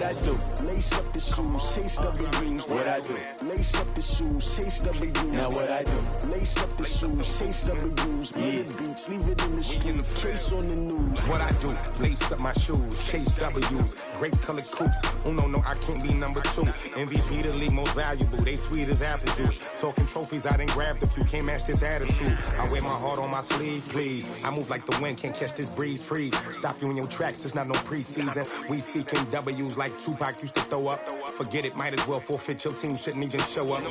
I do? Lace up the shoes, chase W's. What I do? Lace up the shoes, chase W's. Now what I do? Lace up the shoes, chase W's. Bring the beats, leave it in the street, case on the news. What I do? Lace up my shoes, chase W's. Great colored coops. Oh no, I can't be number 2. MVP the league most valuable. They sweet as apple juice. Talking trophies, I done grabbed a few. Can't match this attitude. I wear my heart on my sleeve, please. I move like the wind, can't catch this breeze. Freeze. Stop you in your tracks. There's not no preseason. We seeking W's like Tupac used to throw up. Forget it, might as well forfeit. Your team shouldn't even show up.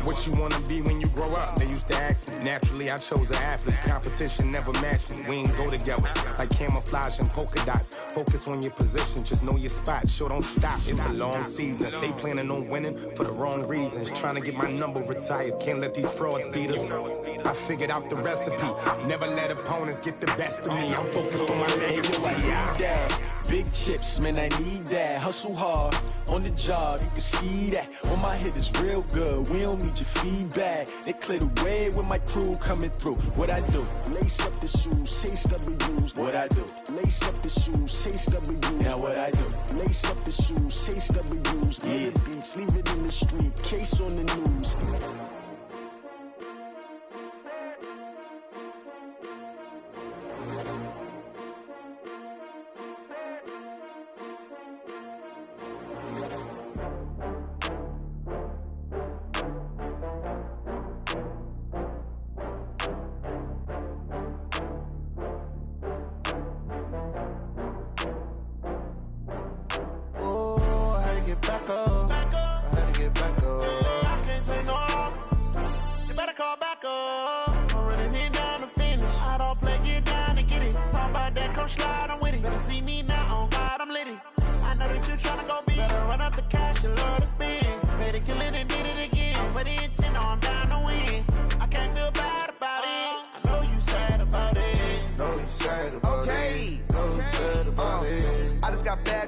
What you wanna be when you grow up? They used to ask me. Naturally, I chose an athlete. Competition never matched me. We ain't go together like camouflage and polka dots. Focus on your position, just know your spot. Sure, don't stop. It's a long season. They planning on winning for the wrong reasons. Trying to get my number retired. Can't let these frauds beat us. I figured out the recipe. Never let opponents get the best of me. I'm focused on my legacy. Big chips, man, I need that. Hustle hard on the job, you can see that. On my head is real good, we don't need your feedback. They clear the way with my crew coming through. What I do? Lace up the shoes, chase W's. What I do? Lace up the shoes, chase W's. Now what I do? Lace up the shoes, chase W's. Bring the beats, leave it in the street, case on the news.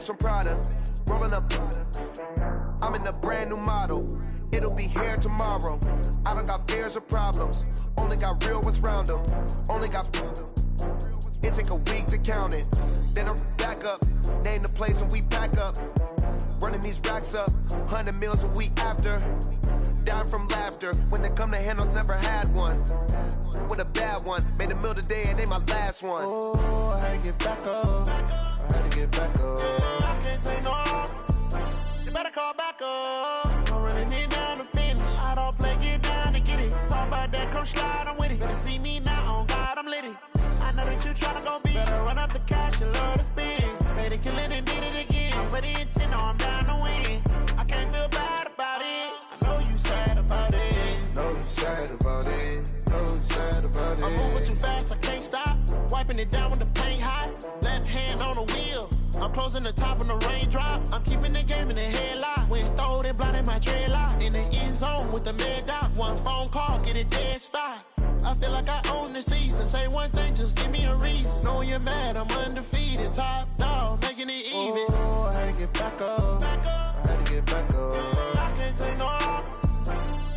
From Prada, rolling up. I'm in a brand new model. It'll be here tomorrow. I don't got fears or problems. Only got real ones round them. Only got. It take a week to count it. Then I'm back up. Name the place and we pack up. Running these racks up. 100 meals a week after. Down from laughter. When they come to handles, never had one. With a bad one. Made a meal today and ain't my last one. Oh, I had to get back up. I had to get back up. I can't take no off. You better call back up. I'm running it down to finish. I don't play, get down and get it. Talk about that, come slide, I'm with it. Better see me now, on God, I'm litty. I know that you tryna go big. Better run up the cash, you love to spend. Made it, kill it, and did it again. But the intent, no, I'm down to win. I can't feel bad about it. I know you sad about it. Know you sad about it. Know you sad about it. I'm moving too fast, I can't stop. Wiping it down with the paint hot. Left hand on the wheel. I'm closing the top when the raindrop. I'm keeping the game in the headlock. When throwed and blinded my dreadlock. In the end zone with the mad dot. One phone call, get it dead stop. I feel like I own the season. Say one thing, just give me a reason. Knowing you're mad, I'm undefeated. Top dog, making it even. Oh, I had to get back up. I had to get back up. I can't take no off.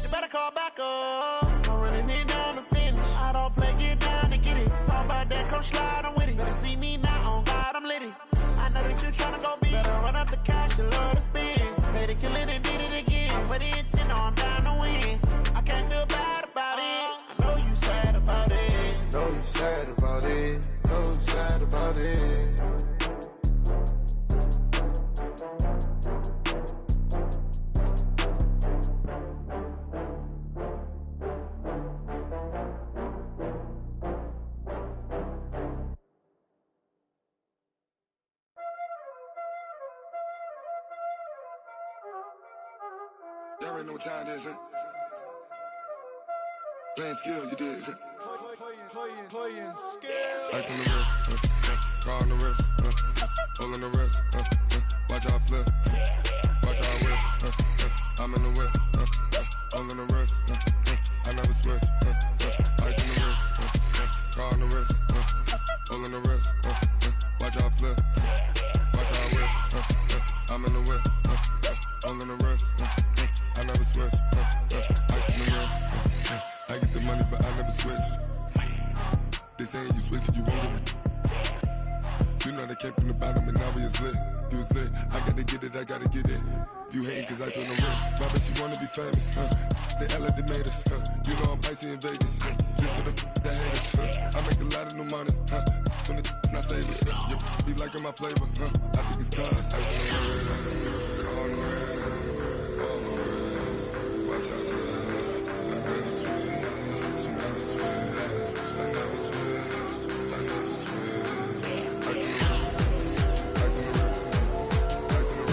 You better call back up. I'm running it down to finish. I don't play, get down and get it. Talk about that, come slide, I'm with it. Better see me now, on God, I'm litty. I know that you tryna go big. Better run up the cash, you love to spend. Made it, kill it, and did it again. But the intent, no, I'm down to win. I can't feel bad about it. I know you sad about it. Know you sad about it. Know you sad about it. Y'all already know what time it is, huh? Playing skills, you did. Playing skills. Ice on the wrist, car on the wrist, hole in the wrist, watch how I flip, watch how I whip, I'm in the whip, hole in the wrist, I never switch, ice on the wrist, car on the wrist, hole in the wrist, watch how I flip, watch how I whip, I'm in the whip, hole in the wrist, I never switch, ice on the wrist, I get the money but I never switch. They saying you switch 'cause you won't get it. You know they came from the bottom and now we is lit. You was lit, I got the gotta get it, I gotta get it. You hating cause ice on the wrist. My bitch, you wanna be famous, They act like they made us, You know I'm icy in Vegas, Just for the that hate us, I make a lot of new money, When the not savers, You be liking my flavor, I think it's cause ice on the wrist, on the wrist, on the wrist. Watch out, cuz I never switch, I never switch, I never switch, I never switch. Ice on the wrist, ice on the wrist, ice on the wrist, ice on the wrist, ice on the wrist.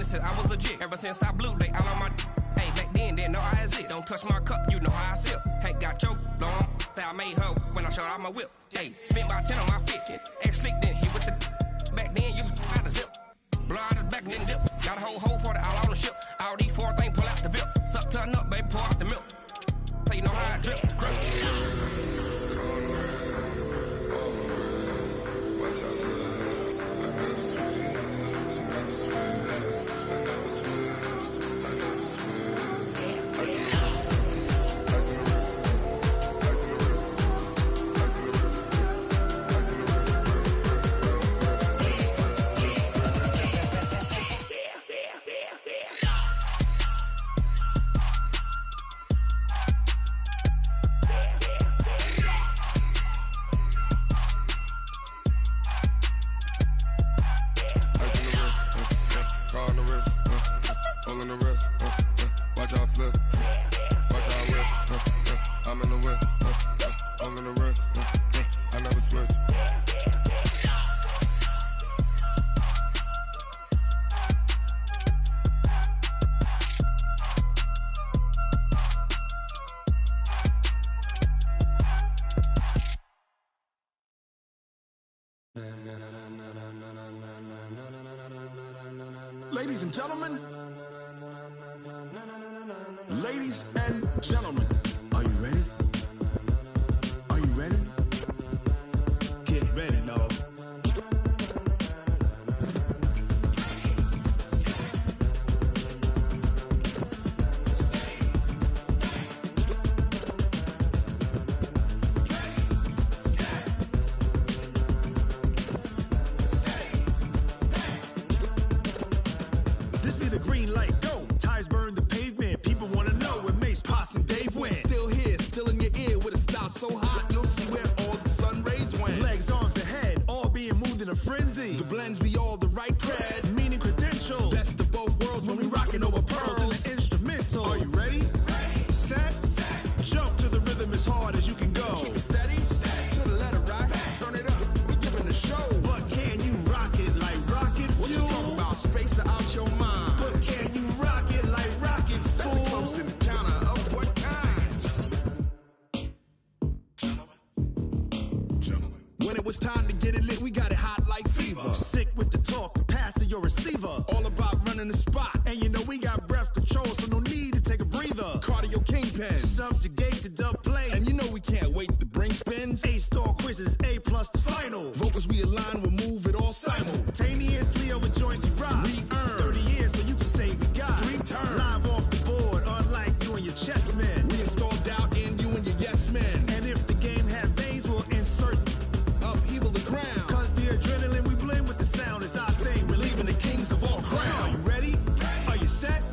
Said I was legit ever since I blew they all on my hey back then didn't know I exist. Don't touch my cup, you know how I sip. Hey, got your blown that I made her when I showed out my whip. Hey, spent about 10 on my fit. Ex slick then hit with the back then used to out the zip. Blow out his back and then dip. Got a whole party all on the ship. All these four things pull out the VIP. Suck to a nut, baby, pour out the milk. So you know how I drip. Ladies and gentlemen, ladies and gentlemen, Are you ready? Are you ready? Get ready, dog. this be the green light, go. Tires burn the pavement, people wanna know where Mace, Potts, and Dave went. Still here, still in your ear with a style so hot, you'll see where all the sun rays went. Legs, arms, and head, all being moved in a frenzy. The blends be all the right cred, meaning credentials. Best of both worlds when we rockin' over pearls in the instrumental. Are you ready? Set, jump to the rhythm as hard as you can go. Keep it steady, to the letter right, turn it up, we giving the show. But can you rock it like rocket fuel? What you talking about, space or out your mind? But can you rock it like rockets, fool? That's a close encounter of what kind? Gentlemen. When it was time to get it lit, we got it hot like fever. Sick with the talk, pass to your receiver. All about running the spot, and you know we got breath control, so no need to take a breather. Cardio kingpin, subjugate the dub play, and you know we can't wait to bring spins. A-star quizzes, A+ the final. Vocals we align, we'll move it all simultaneously over joints we rock. We earn 30 years, so you can say we got 3 turns. Live off the board, unlike you and your chess men. We install doubt in you and your yes men. And if the game had veins, we'll insert upheaval the ground. Cause the adrenaline we blend with the sound is our thing, relieving the kings of all crowns. So are you ready? Are you set?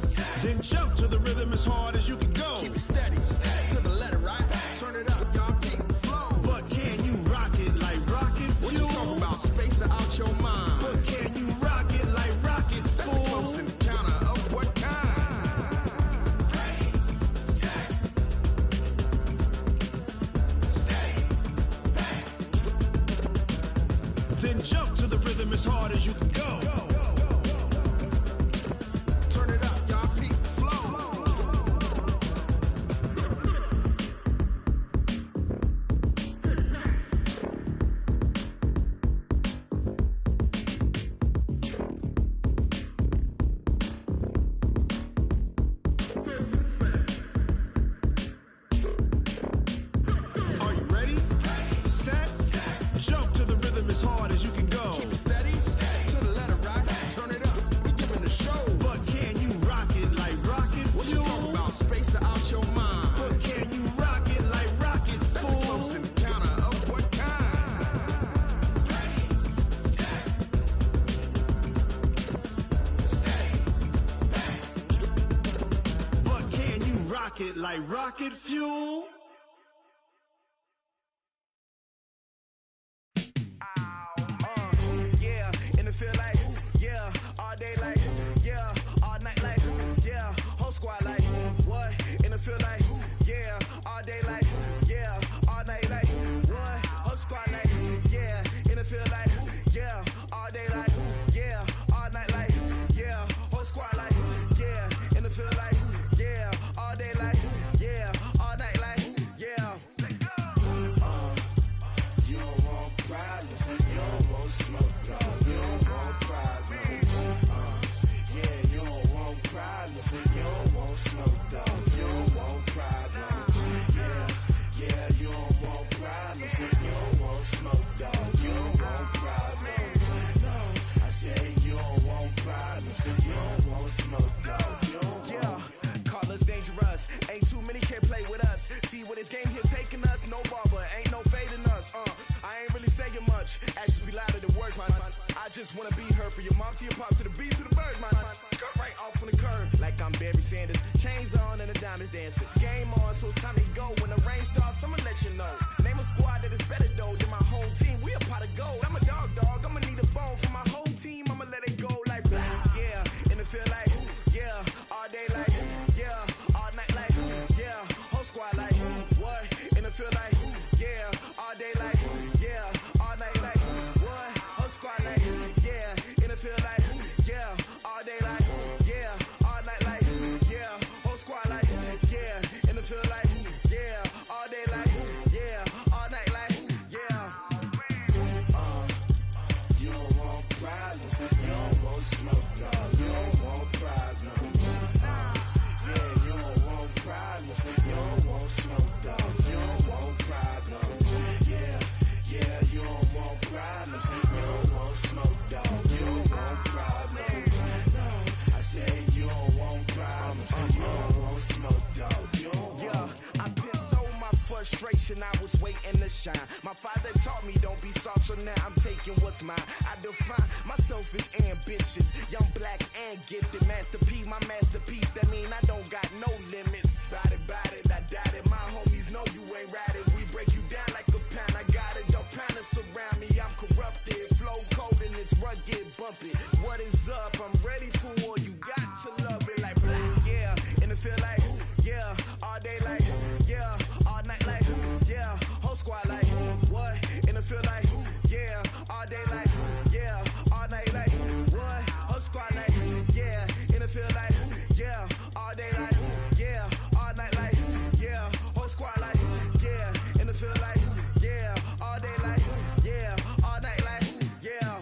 Then jump to the rhythm as hard as you can go. Keep it steady, to the letter right. like rocket fuel. Yeah, and it feel like, yeah, all day like, yeah, all night like, yeah, whole squad like, what? And it feel like, yeah, all day like, yeah, all night like, what? Whole squad like, yeah, and it feel like, yeah, all day like, yeah, all night like, yeah, whole squad like, yeah, and it feel like, yeah, all day like, yeah, all night like, yeah. You don't want problems, you don't want smoke, no, you don't want problems. Yeah, you don't want problems, you don't want smoke, dog, you don't want problems. Yeah, you don't want problems, you don't want smoke, dog, you don't want problems. No, I said you don't want problems, you don't want smoke, dog, you don't want. Yeah, call us dangerous, ain't too many can play with us. See what this game here taking us, no ball, but ain't no fading us. I ain't really saying much, actions be louder than words, man. I just wanna be her for your mom to your pop to the beat to the bird, man. Cut right off on the curb, like I'm Barry Sanders. Chains on and the diamonds dancing. Game on, so it's time to go. When the rain starts, I'ma let you know. Name a squad that is better though than my whole team. We a pot of gold. I'm a dog, I'ma need a bone for my whole team. I'ma let it go like, yeah, and it feel like, yeah, all day like, yeah, all night like, yeah, whole squad like, what? And it feel like, yeah, all day like, yeah, all night like, what? Whole squad like, yeah, and it feel like, yeah, all day like, yeah, all night like, yeah, whole squad like, yeah, and it feel like, yeah, all day like, yeah, all night like, yeah. You don't want problems, you don't want smoke, no, you don't want problems. Yeah, you don't want problems, you don't want smoke, dog, you don't want problems. Yeah, you don't want problems, you don't want smoke, dog, you don't want problems. No, I said you don't want problems, you don't want smoke, dog, you don't want. Yeah, I pissed so my frustration, I was waiting to shine. My father taught me don't be soft, so now I'm taking what's mine. I define myself as ambitious, young, black, and gifted. Master P, my masterpiece, that mean I don't got no limits. Bout it, I doubt it. My homies know you ain't ratted. We break you down like a pound. I got it, don't pound us around me. I'm corrupted, flow cold and it's rugged, bumpy. What is up? I'm ready for war. You got to love it like black, yeah. And it feel like, yeah, all day like, yeah, all night like, yeah, whole squad like, what? And it feel like, yeah, all day like, yeah, all night like, what? Whole squad like, yeah, and it feel like, yeah, all day like, yeah, all night like, yeah, whole squad like, yeah, and it feel like, yeah, all day like, yeah, all night like, yeah.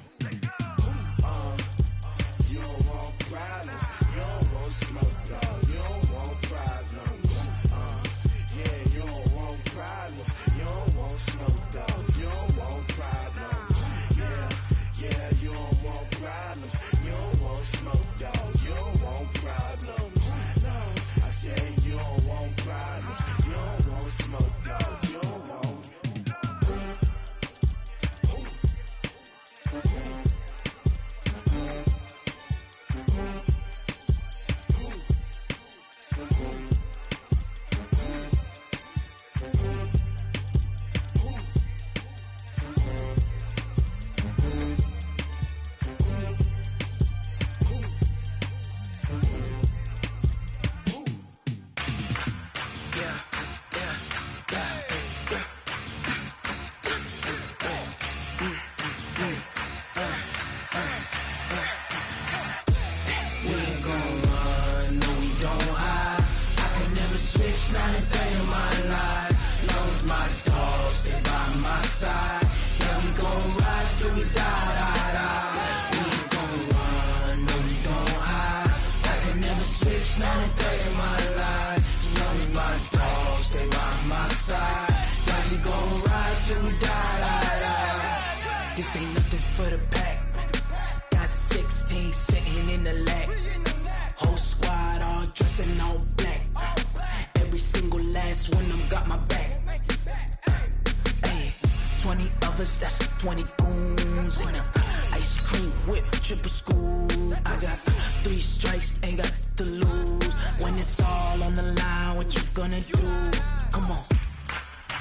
You don't want problems, you don't want smoke, dog, you don't want problems. Yeah, you don't want problems, you don't want smoke, dog, you don't want problems. Yeah, you don't want problems, you don't want smoke, dog, you don't want problems. No, I said you don't want problems, you don't want smoke, dog, you don't want. This ain't nothing for the pack. Got 16 sitting in the lap. Whole squad all dressing all black. Every single last one of them got my back. Hey, 20 of us, that's 20 goons in them. Ice cream whip, triple scoop. I got 3 strikes, ain't got to lose. When it's all on the line, what you gonna do? Come on,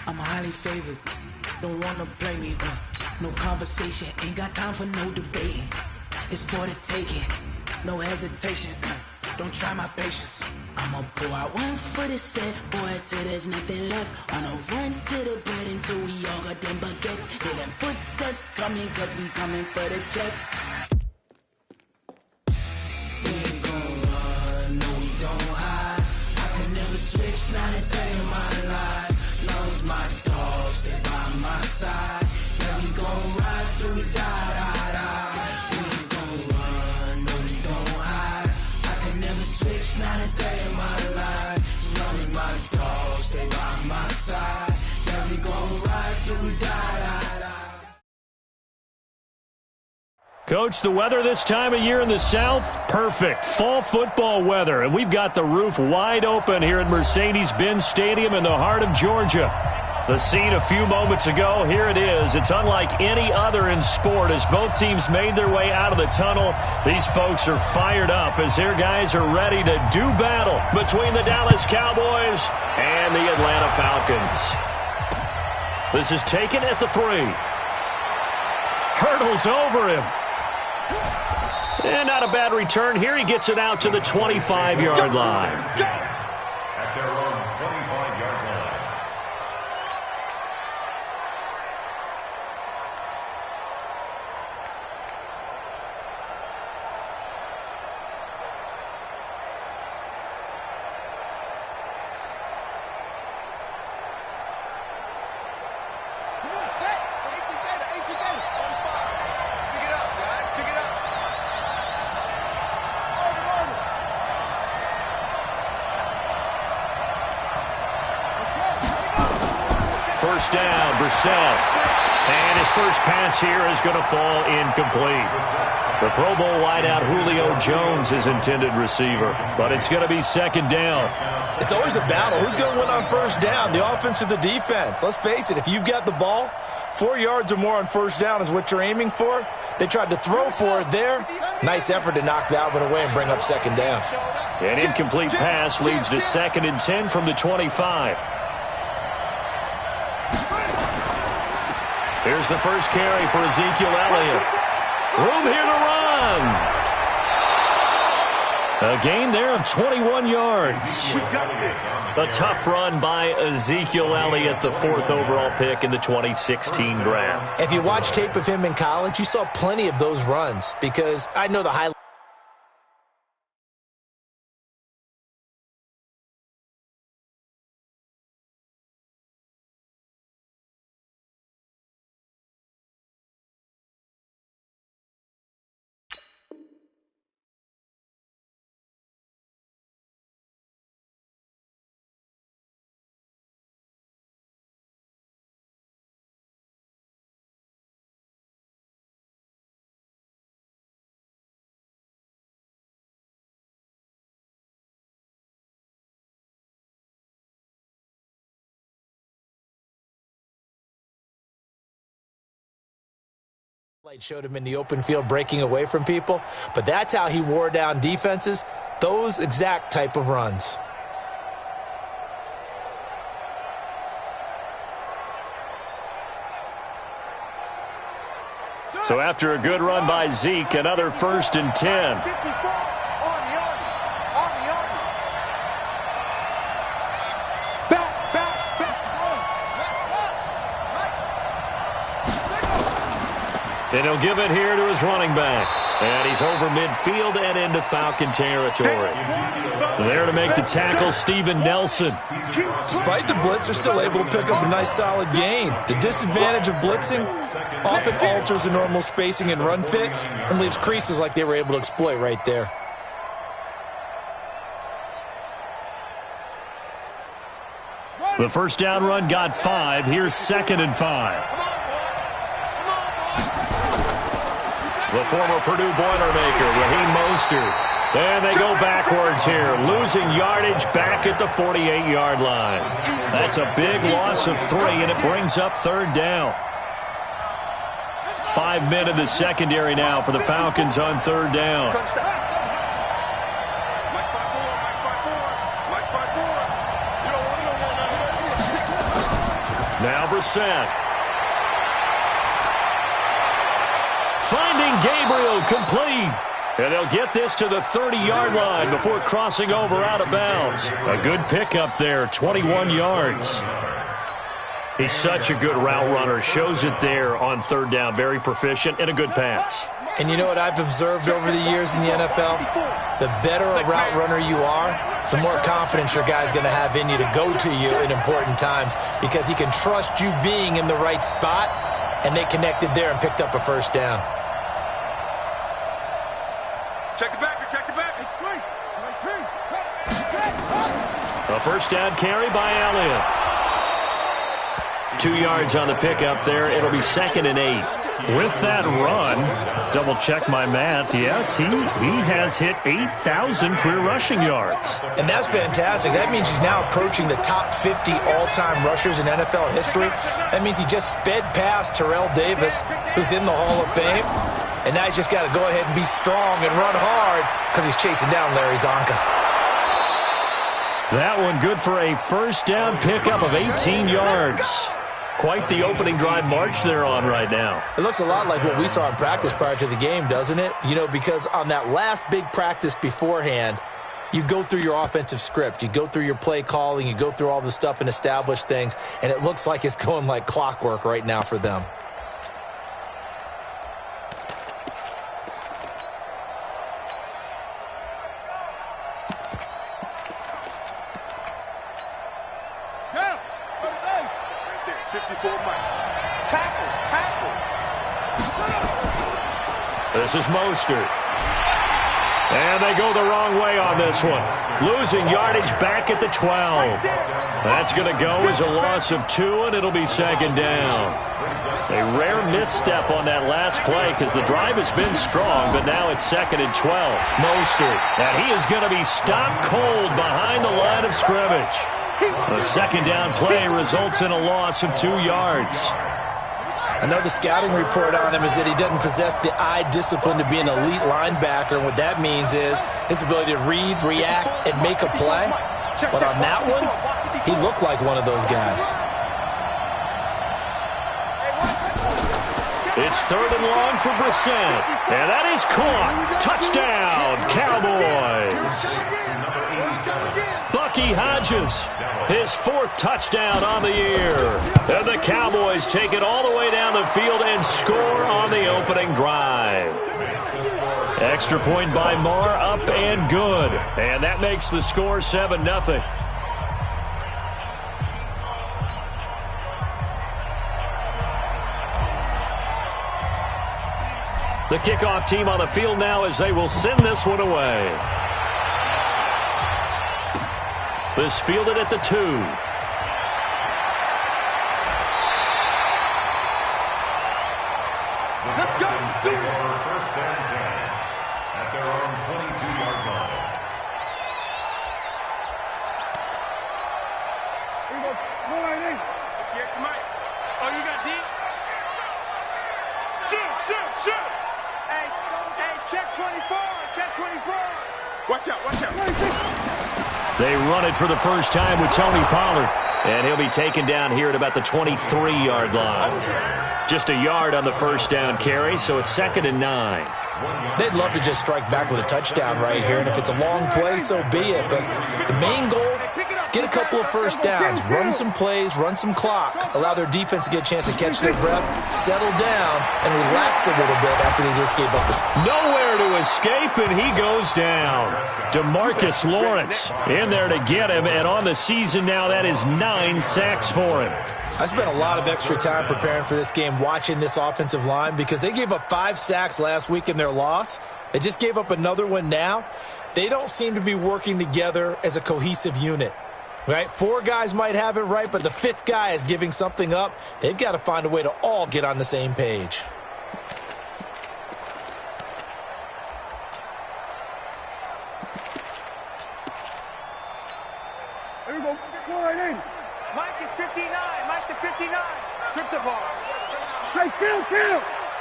I'm highly favored. Don't wanna play me, no conversation, ain't got time for no debating. It's for the taking, no hesitation. Don't try my patience. I'ma pour out one for the set, boy, till there's nothing left. On a run to the bed until we all got them baguettes. Hear them footsteps coming, cause we coming for the check. We ain't gon' run, no we don't hide. I could never switch, not a day in my life. Long as my dogs, they by my side. Yeah, we gon' ride till we die, die, die. We ain't gon' run, no we don't hide. I could never switch, not a day in my life. As long as my dogs, they by my side. Yeah, we gon' ride till we die, die, die. Coach, the weather this time of year in the South, perfect. Fall football weather, and we've got the roof wide open here at Mercedes-Benz Stadium in the heart of Georgia. The scene a few moments ago, here it is. It's unlike any other in sport as both teams made their way out of the tunnel. These folks are fired up as their guys are ready to do battle between the Dallas Cowboys and the Atlanta Falcons. This is taken at the 3. Hurdles over him. And not a bad return here. He gets it out to the 25-yard line. At their own 25-yard line. First down, Brissett. And his first pass here is going to fall incomplete. The Pro Bowl wideout Julio Jones is intended receiver, but it's going to be second down. It's always a battle. Who's going to win on first down, the offense or the defense? Let's face it, if you've got the ball, 4 yards or more on first down is what you're aiming for. They tried to throw for it there. Nice effort to knock that one away and bring up second down. An incomplete pass leads to 2nd and 10 from the 25. Here's the first carry for Ezekiel Elliott. Room here to run. A gain there of 21 yards. A tough run by Ezekiel Elliott, the 4th overall pick in the 2016 draft. If you watch tape of him in college, you saw plenty of those runs because I know the highlight. Showed him in the open field breaking away from people, but that's how he wore down defenses, those exact type of runs. So after a good run by Zeke, another 1st and 10. And he'll give it here to his running back. And he's over midfield and into Falcon territory. There to make the tackle, Steven Nelson. Despite the blitz, they're still able to pick up a nice solid gain. The disadvantage of blitzing often alters the normal spacing and run fits and leaves creases like they were able to exploit right there. The first down run got 5. Here's 2nd and 5. The former Purdue Boilermaker, Raheem Mostert. And they go backwards here, losing yardage back at the 48-yard line. That's a big loss of 3, and it brings up 3rd down. 5 men in the secondary now for the Falcons on third down. Now Brissett. Finding Gabriel complete. And they'll get this to the 30-yard line before crossing over out of bounds. A good pickup there, 21 yards. He's such a good route runner. Shows it there on third down. Very proficient and a good pass. And you know what I've observed over the years in the NFL? The better a route runner you are, the more confidence your guy's going to have in you to go to you in important times because he can trust you being in the right spot, and they connected there and picked up a first down. Check the back. A first down carry by Elliott. 2 yards on the pickup there. It'll be 2nd and 8. With that run, double check my math. Yes, he has hit 8,000 career rushing yards. And that's fantastic. That means he's now approaching the top 50 all-time rushers in NFL history. That means he just sped past Terrell Davis, who's in the Hall of Fame. And now he's just got to go ahead and be strong and run hard because he's chasing down Larry Zonka. That one good for a first down pickup of 18 yards. Quite the opening drive march they're on right now. It looks a lot like what we saw in practice prior to the game, doesn't it? You know, because on that last big practice beforehand, you go through your offensive script. You go through your play calling. You go through all the stuff and establish things. And it looks like it's going like clockwork right now for them. This is Mostert. And they go the wrong way on this one. Losing yardage back at the 12. That's going to go as a loss of 2, and it'll be 2nd down. A rare misstep on that last play because the drive has been strong, but now it's 2nd and 12. Mostert. And he is going to be stopped cold behind the line of scrimmage. The 2nd down play results in a loss of 2 yards. I know the scouting report on him is that he doesn't possess the eye discipline to be an elite linebacker. And what that means is his ability to read, react, and make a play. But on that one, he looked like one of those guys. It's 3rd and long for Brissett. And that is caught. Touchdown, Cowboys. Bucky Hodges, his 4th touchdown on the year. And the Cowboys take it all the way down the field and score on the opening drive. Extra point by Marr, up and good. And that makes the score 7-0. The kickoff team on the field now as they will send this one away. This fielded at the 2. Let's go. Take over 1st and 10 at their own 22-yard line. Here we go. Go right in. Yeah, Mike. Oh, you got deep? Shoot. Hey, check 24. Check 24. Watch out. They run it for the first time with Tony Pollard. And he'll be taken down here at about the 23-yard line. Just a yard on the first down carry, so it's 2nd and 9. They'd love to just strike back with a touchdown right here, and if it's a long play, so be it. But the main goal, get a couple of first downs, run some plays, run some clock, allow their defense to get a chance to catch their breath, settle down, and relax a little bit after they just gave up the... Nowhere to escape, and he goes down. DeMarcus Lawrence in there to get him, and on the season now, that is 9 sacks for him. I spent a lot of extra time preparing for this game, watching this offensive line, because they gave up 5 sacks last week in their loss. They just gave up another one now. They don't seem to be working together as a cohesive unit. Right? 4 guys might have it right, but the 5th guy is giving something up. They've got to find a way to all get on the same page. Here we go. Go right in. Mike is 59. Mike to 59. Strip the ball. Straight field.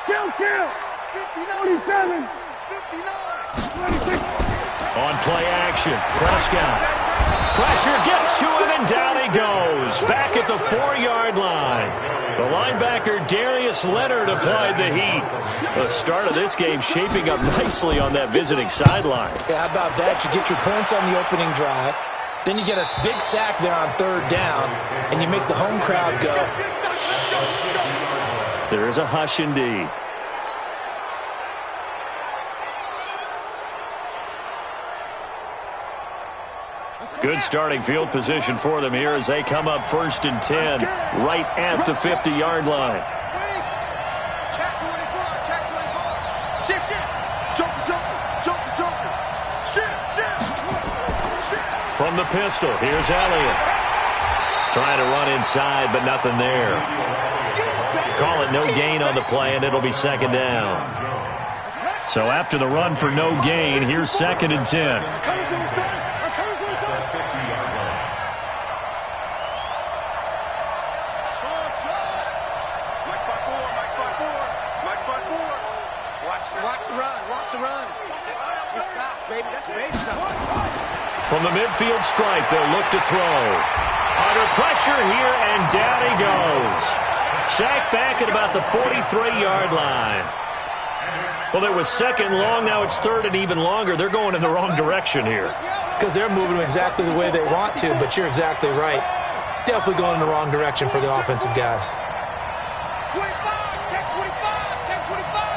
Kill. 57. 59. On play action, Prescott. Pressure gets to him, and down he goes. Back at the 4-yard line. The linebacker, Darius Leonard, applied the heat. The start of this game shaping up nicely on that visiting sideline. Yeah, how about that? You get your points on the opening drive. Then you get a big sack there on 3rd down, and you make the home crowd go. There is a hush indeed. Good starting field position for them here as they come up 1st and 10, right at the 50-yard line. Check 24. Shift. Shift. From the pistol, here's Elliott. Trying to run inside, but nothing there. Call it no gain on the play, and it'll be 2nd down. So after the run for no gain, here's 2nd and 10. From the midfield stripe, they'll look to throw. Under pressure here, and down he goes. Sacked back at about the 43-yard line. Well, it was 2nd long, now it's 3rd and even longer. They're going in the wrong direction here. Because they're moving exactly the way they want to, but you're exactly right. Definitely going in the wrong direction for the offensive guys. 25, check 25, check 25.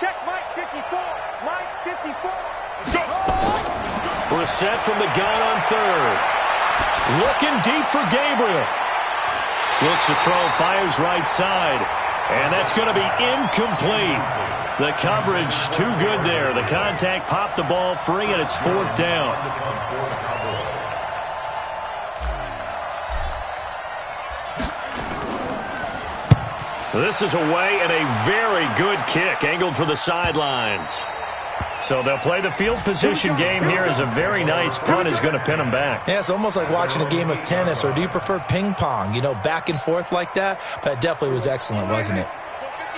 Check Mike 54. Mike 54. Brissett from the gun on 3rd. Looking deep for Gabriel. Looks to throw, fires right side. And that's going to be incomplete. The coverage too good there. The contact popped the ball free, and it's 4th down. This is away, and a very good kick angled for the sidelines. So they'll play the field position game here as a very nice punt is going to pin them back. Yeah, it's almost like watching a game of tennis, or do you prefer ping pong? You know, back and forth like that? But it definitely was excellent, wasn't it?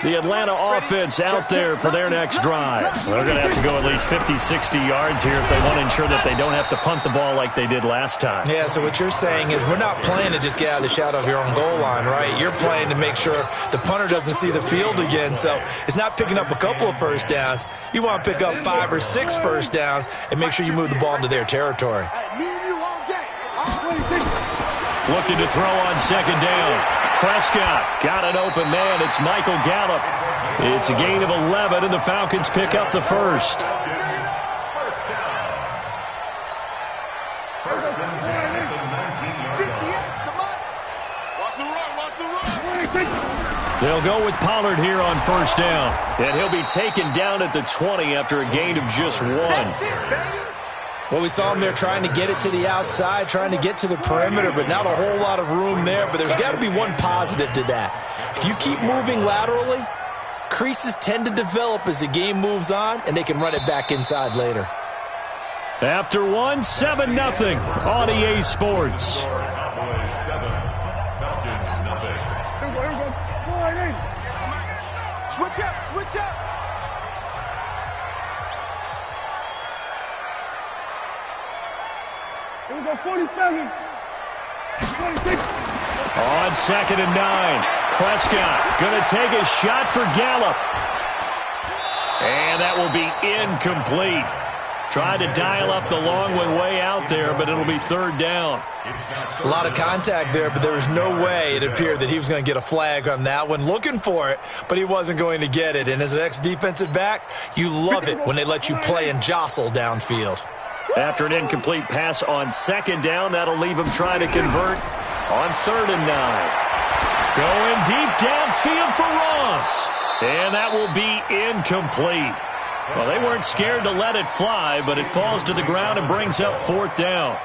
The Atlanta offense out there for their next drive. They're going to have to go at least 50, 60 yards here if they want to ensure that they don't have to punt the ball like they did last time. Yeah, so what you're saying is we're not playing to just get out of the shadow of your own goal line, right? You're playing to make sure the punter doesn't see the field again. So it's not picking up a couple of first downs. You want to pick up 5 or 6 first downs and make sure you move the ball into their territory. Looking to throw on 2nd down. Prescott got an open man. It's Michael Gallup. It's a gain of 11, and the Falcons pick up the first. They'll go with Pollard here on 1st down, and he'll be taken down at the 20 after a gain of just 1. Well, we saw him there trying to get it to the outside, trying to get to the perimeter, but not a whole lot of room there. But there's got to be one positive to that. If you keep moving laterally, creases tend to develop as the game moves on, and they can run it back inside later. After 1, 7-0 on EA Sports. Switch up, switch up. Here we go, 47. 26. On 2nd and 9. Prescott going to take a shot for Gallup. And that will be incomplete. Tried to dial up the long one way out there, but it'll be 3rd down. A lot of contact there, but there was no way it appeared that he was going to get a flag on that one. Looking for it, but he wasn't going to get it. And as an ex-defensive back, you love it when they let you play and jostle downfield. After an incomplete pass on 2nd down, that'll leave him trying to convert on 3rd and 9. Going deep downfield for Ross. And that will be incomplete. Well, they weren't scared to let it fly, but it falls to the ground and brings up 4th down.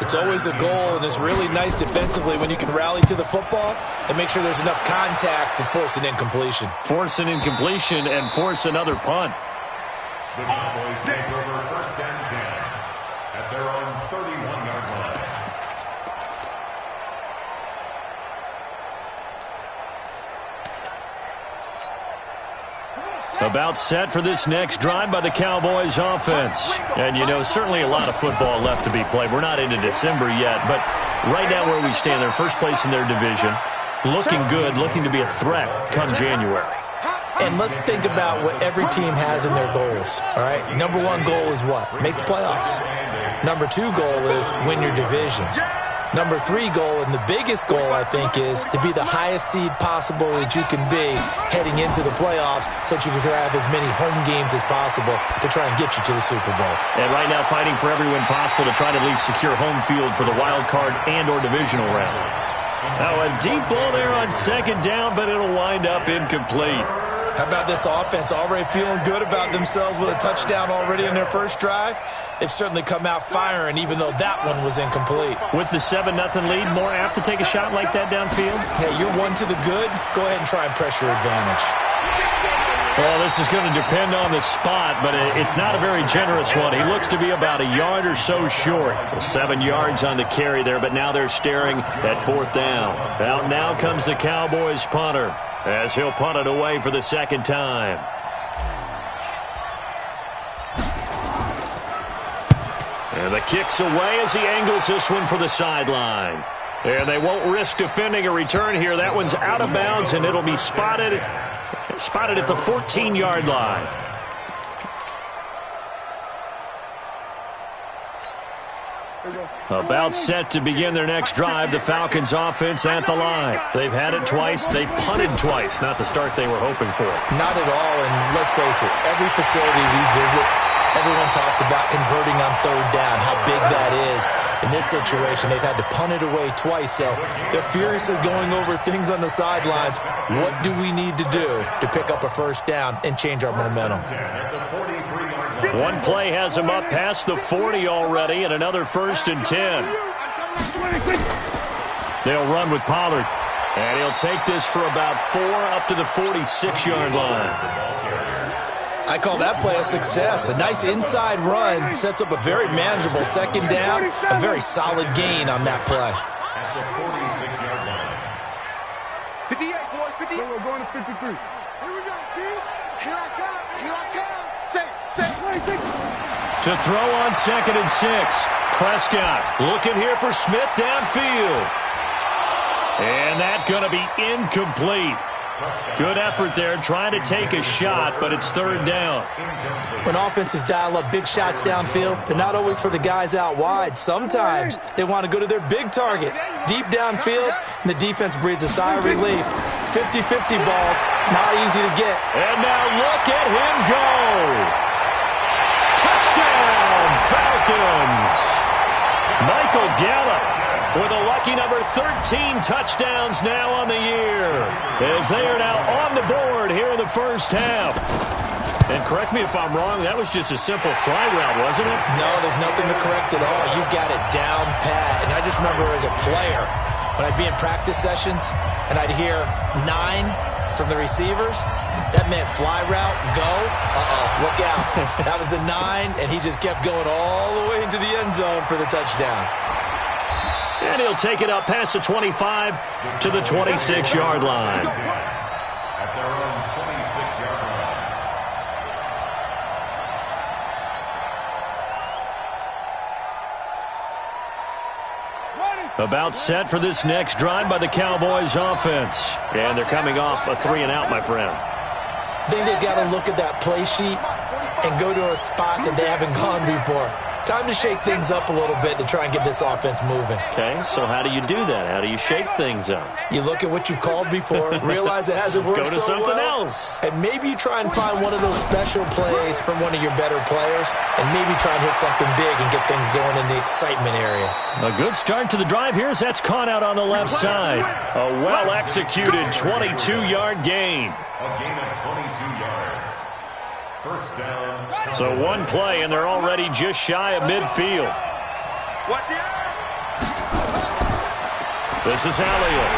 It's always a goal, and it's really nice defensively when you can rally to the football and make sure there's enough contact to force an incompletion. Force an incompletion and force another punt. The Cowboys take over 1st and 10 at their own 31-yard line. About set for this next drive by the Cowboys offense. And, you know, certainly a lot of football left to be played. We're not into December yet, but right now where we stand, they're first place in their division. Looking good, looking to be a threat come January. And let's think about what every team has in their goals, all right? Number one goal is what? Make the playoffs. Number two goal is win your division. Number three goal, and the biggest goal, I think, is to be the highest seed possible that you can be heading into the playoffs so that you can have as many home games as possible to try and get you to the Super Bowl. And right now fighting for every win possible to try to at least secure home field for the wild card and or divisional round. Now a deep ball there on second down, but it'll wind up incomplete. How about this offense already feeling good about themselves with a touchdown already in their first drive? They've certainly come out firing, even though that one was incomplete. With the 7-0 lead, more apt to take a shot like that downfield? Hey, you're one to the good. Go ahead and try and press your advantage. Well, this is going to depend on the spot, but it's not a very generous one. He looks to be about a yard or so short. 7 yards on the carry there, but now they're staring at fourth down. Out now comes the Cowboys punter, as he'll punt it away for the second time. And the kick's away as he angles this one for the sideline. And they won't risk defending a return here. That one's out of bounds, and it'll be spotted at the 14-yard line. About set to begin their next drive, the Falcons offense at the line. They've had it twice. They've punted twice. Not the start they were hoping for. Not at all, and let's face it, every facility we visit, everyone talks about converting on third down, how big that is. In this situation, they've had to punt it away twice, so they're furiously going over things on the sidelines. What do we need to do to pick up a first down and change our momentum? One play has him up past the 40 already, and another 1st and 10. They'll run with Pollard, and he'll take this for about 4 up to the 46-yard line. I call that play a success. A nice inside run sets up a very manageable second down, a very solid gain on that play. At the 46-yard line. 58, boys, 50. We're going to 53. Here we go, T. Here I come. Here I come. Say. To throw on 2nd and 6. Prescott looking here for Smith downfield. And that's going to be incomplete. Good effort there, trying to take a shot, but it's 3rd down. When offenses dial up big shots downfield, they're not always for the guys out wide. Sometimes they want to go to their big target, deep downfield, and the defense breathes a sigh of relief. 50-50 balls, not easy to get. And now look at him go. Touchdown, Falcons. Michael Gallup with a lucky number 13 touchdowns now on the year, as they are now on the board here in the first half. And correct me if I'm wrong, that was just a simple fly route, wasn't it? No, there's nothing to correct at all. You got it down pat. And I just remember as a player, when I'd be in practice sessions and I'd hear 9 from the receivers, that meant fly route, go, look out. That was the 9, and he just kept going all the way into the end zone for the touchdown. And he'll take it up past the 25 to the 26-yard line. At their own 26-yard line. About set for this next drive by the Cowboys offense. And they're coming off a 3-and-out, my friend. I think they've got to look at that play sheet and go to a spot that they haven't gone before. Time to shake things up a little bit to try and get this offense moving. Okay, so how do you do that? How do you shake things up? You look at what you've called before, realize it hasn't worked so well. Go to something else. And maybe you try and find one of those special plays from one of your better players, and maybe try and hit something big and get things going in the excitement area. A good start to the drive here as that's caught out on the left side. A well-executed 22-yard gain. A gain of 22 yards. First down. So one play, and they're already just shy of midfield. This is Elliott.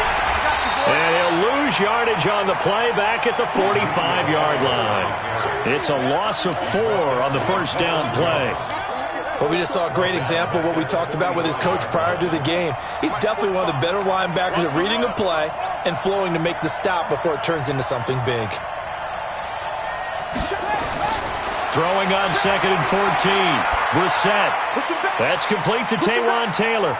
And he'll lose yardage on the play back at the 45-yard line. It's a loss of 4 on the first down play. Well, we just saw a great example of what we talked about with his coach prior to the game. He's definitely one of the better linebackers at reading a play and flowing to make the stop before it turns into something big. Throwing on 2nd and 14. Brissett. That's complete to Taywan Taylor.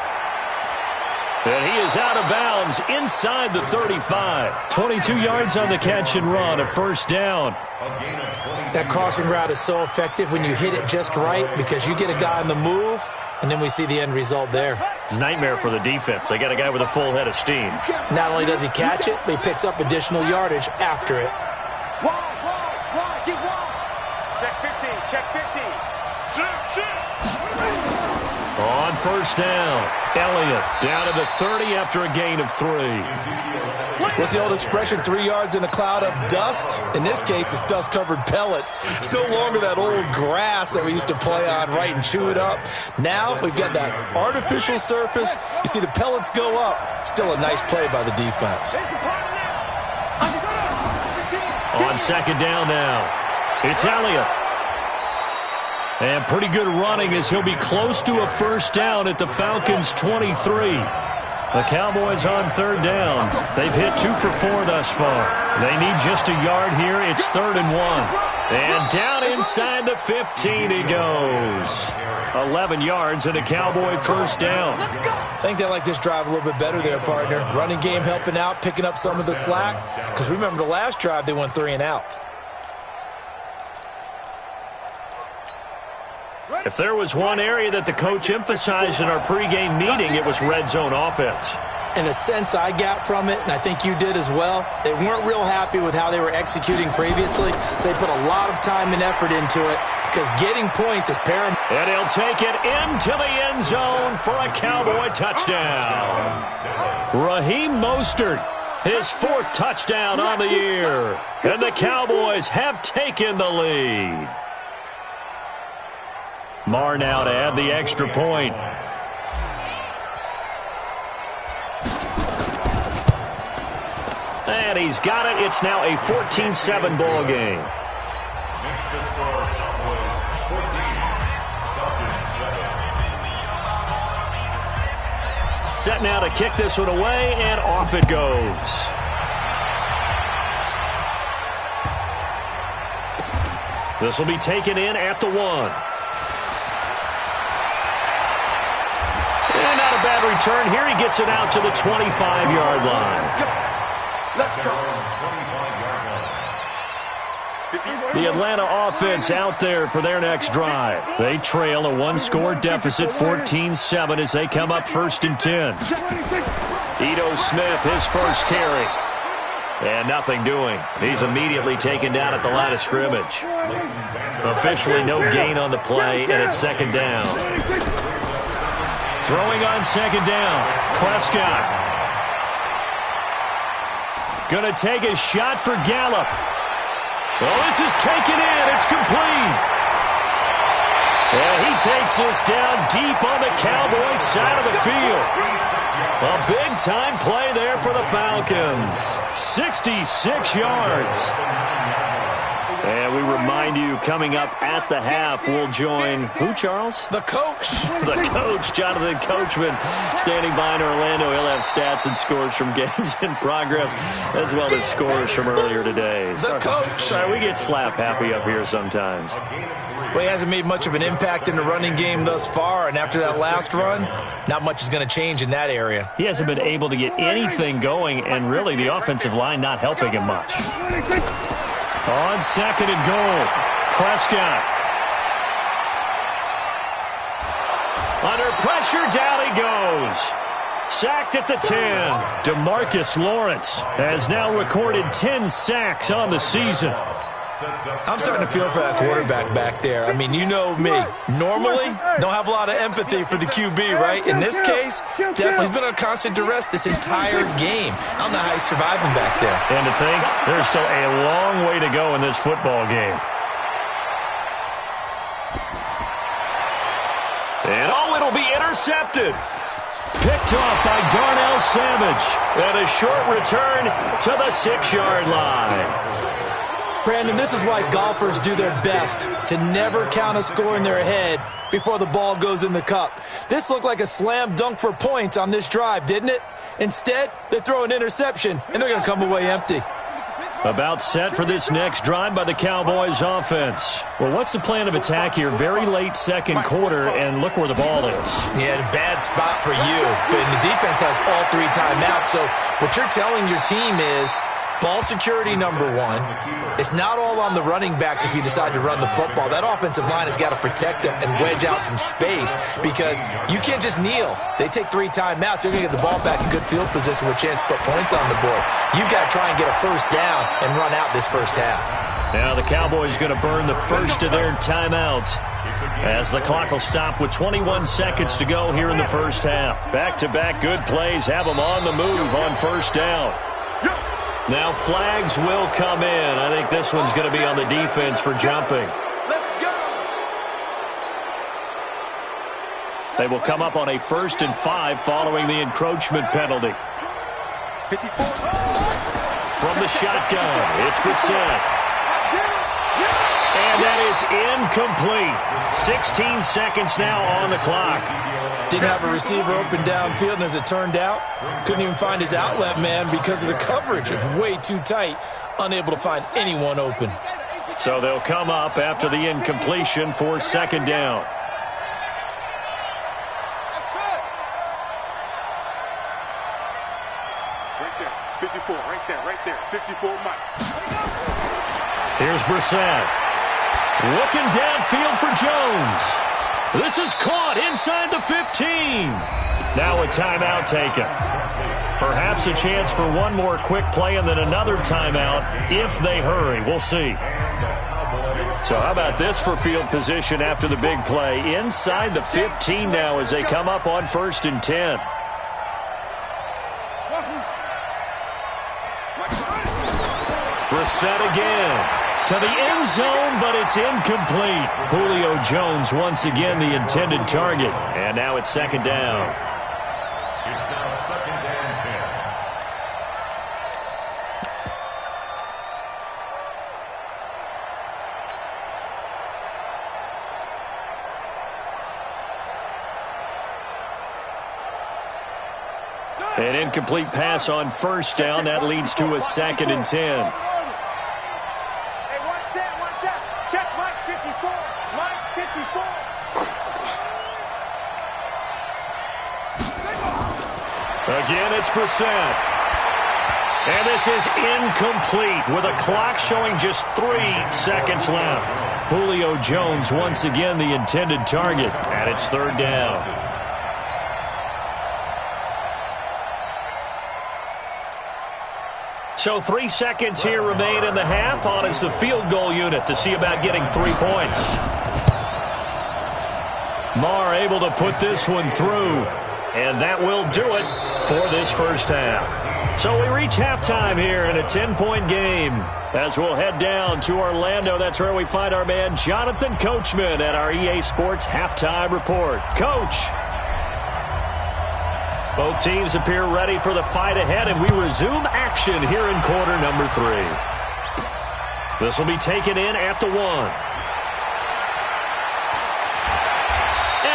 And he is out of bounds inside the 35. 22 yards on the catch and run, a first down. That crossing route is so effective when you hit it just right because you get a guy on the move, and then we see the end result there. It's a nightmare for the defense. They got a guy with a full head of steam. Not only does he catch it, but he picks up additional yardage after it. Check 50, check 50. On first down, Elliott down to the 30 after a gain of 3. What's the old expression, 3 yards in a cloud of dust? In this case, it's dust-covered pellets. It's no longer that old grass that we used to play on, right, and chew it up. Now we've got that artificial surface. You see the pellets go up. Still a nice play by the defense. On second down now, it's Elliott. And pretty good running as he'll be close to a first down at the Falcons' 23. The Cowboys on third down. They've hit 2 for 4 thus far. They need just a yard here. It's 3rd and 1. And down inside the 15 he goes. 11 yards and a Cowboy first down. I think they like this drive a little bit better there, partner. Running game helping out, picking up some of the slack. Because remember the last drive, they went 3 and out. If there was one area that the coach emphasized in our pregame meeting, it was red zone offense. In a sense I got from it, and I think you did as well, they weren't real happy with how they were executing previously, so they put a lot of time and effort into it because getting points is paramount. And he'll take it into the end zone for a Cowboy touchdown. Raheem Mostert, his 4th touchdown on the year. And the Cowboys have taken the lead. Marr now to add the extra point. And he's got it. It's now a 14-7 ball game. Makes the score Cowboys 14, Falcons 7. Set now to kick this one away, and off it goes. This will be taken in at the 1. And not a bad return here. He gets it out to the 25-yard line. Let's go. The Atlanta offense out there for their next drive. They trail a 1-score deficit, 14-7, as they come up 1st and 10. Ito Smith, his first carry. And nothing doing. He's immediately taken down at the line of scrimmage. Officially no gain on the play, and it's 2nd down. Throwing on 2nd down, Prescott. Gonna take a shot for Gallup. Well, this is taken in. It's complete. And he takes this down deep on the Cowboys side of the field. A big-time play there for the Falcons. 66 yards. And we remind you, coming up at the half, we'll join who, Charles? The coach. The coach, Jonathan Coachman, standing by in Orlando. He'll have stats and scores from games in progress, as well as scores from earlier today. The coach. Sorry, we get slap happy up here sometimes. Well, he hasn't made much of an impact in the running game thus far, and after that last run, not much is going to change in that area. He hasn't been able to get anything going, and really the offensive line not helping him much. On 2nd and goal, Prescott. Under pressure, down he goes. Sacked at the 10. DeMarcus Lawrence has now recorded 10 sacks on the season. I'm starting to feel for that quarterback back there. I mean, you know me. Normally, don't have a lot of empathy for the QB, right? In this case, definitely he's been under constant duress this entire game. I don't know how he's surviving back there. And to think, there's still a long way to go in this football game. And it'll be intercepted. Picked off by Darnell Savage. And a short return to the 6-yard line. Brandon, this is why golfers do their best to never count a score in their head before the ball goes in the cup. This looked like a slam dunk for points on this drive, didn't it? Instead, they throw an interception, and they're going to come away empty. About set for this next drive by the Cowboys offense. Well, what's the plan of attack here? Very late second quarter, and look where the ball is. Yeah, bad spot for you. But the defense has all 3 timeouts. So what you're telling your team is ball security number 1. It's not all on the running backs if you decide to run the football. That offensive line has got to protect them and wedge out some space because you can't just kneel. They take 3 timeouts. They're going to get the ball back in good field position with a chance to put points on the board. You've got to try and get a first down and run out this first half. Now the Cowboys going to burn the first of their timeouts as the clock will stop with 21 seconds to go here in the first half. Back-to-back good plays have them on the move on first down. Now flags will come in. I think this one's going to be on the defense for jumping. They will come up on a 1st and 5 following the encroachment penalty. From the shotgun, it's Brissett. And that is incomplete. 16 seconds now on the clock. Didn't have a receiver open downfield, and as it turned out, couldn't even find his outlet man because of the coverage. It's way too tight, unable to find anyone open. So they'll come up after the incompletion for second down. Right there, 54, right there, 54 Mike. Here's Brissett. Looking downfield for Jones. This is caught inside the 15. Now a timeout taken. Perhaps a chance for one more quick play and then another timeout if they hurry. We'll see. So how about this for field position after the big play? Inside the 15 now as they come up on 1st and 10. Brissett again. To the end zone, but it's incomplete. Julio Jones once again the intended target. And now it's second down. It's now 2nd and 10. An incomplete pass on first down. That leads to a 2nd and 10. Again, it's Brissett. And this is incomplete with a clock showing just 3 seconds left. Julio Jones once again the intended target, and it's 3rd down. So 3 seconds here remain in the half. On is the field goal unit to see about getting 3 points. Marr able to put this one through. And that will do it for this first half. So we reach halftime here in a 10-point game. As we'll head down to Orlando, that's where we find our man Jonathan Coachman at our EA Sports Halftime Report. Coach. Both teams appear ready for the fight ahead, and we resume action here in quarter number 3. This will be taken in at the 1.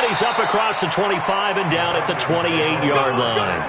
He's up across the 25 and down at the 28-yard line.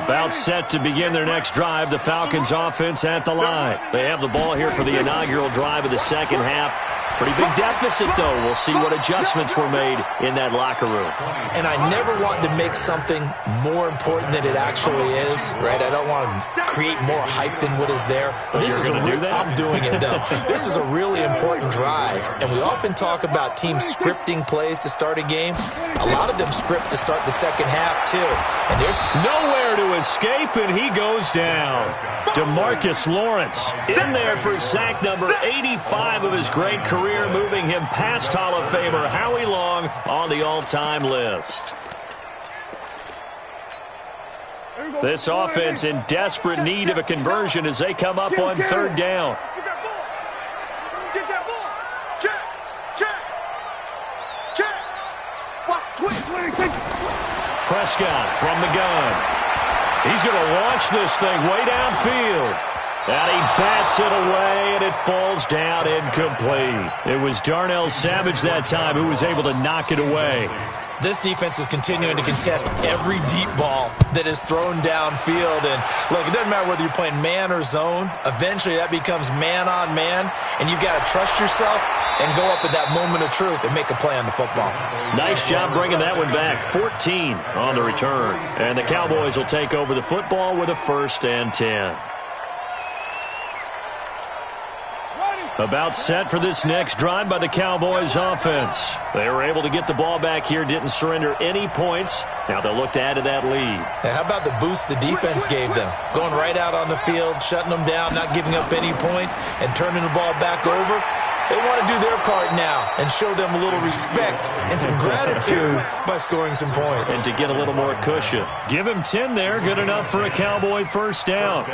About set to begin their next drive, the Falcons offense at the line. They have the ball here for the inaugural drive of the second half. Pretty big deficit, though. We'll see what adjustments were made in that locker room. And I never want to make something more important than it actually is, right? I don't want to create more hype than what is there. But this is I'm doing it, though. This is a really important drive. And we often talk about teams scripting plays to start a game. A lot of them script to start the second half, too. And there's nowhere to escape, and he goes down. DeMarcus Lawrence in there for sack number 85 of his great career, moving him past Hall of Famer Howie Long on the all-time list. This offense in desperate need of a conversion as they come up on 3rd down. Get that ball. Check. Watch, twist. Prescott from the gun. He's going to launch this thing way downfield. And he bats it away, and it falls down incomplete. It was Darnell Savage that time who was able to knock it away. This defense is continuing to contest every deep ball that is thrown downfield. And look, it doesn't matter whether you're playing man or zone. Eventually that becomes man on man, and you've got to trust yourself and go up at that moment of truth and make a play on the football. Nice job bringing that one back. 14 on the return. And the Cowboys will take over the football with a 1st and 10. About set for this next drive by the Cowboys offense. They were able to get the ball back here, didn't surrender any points. Now they'll look to add to that lead. Hey, how about the boost the defense gave them? Going right out on the field, shutting them down, not giving up any points, and turning the ball back over. They want to do their part now and show them a little respect and some gratitude by scoring some points. And to get a little more cushion. Give him 10 there, good enough for a Cowboy 1st down.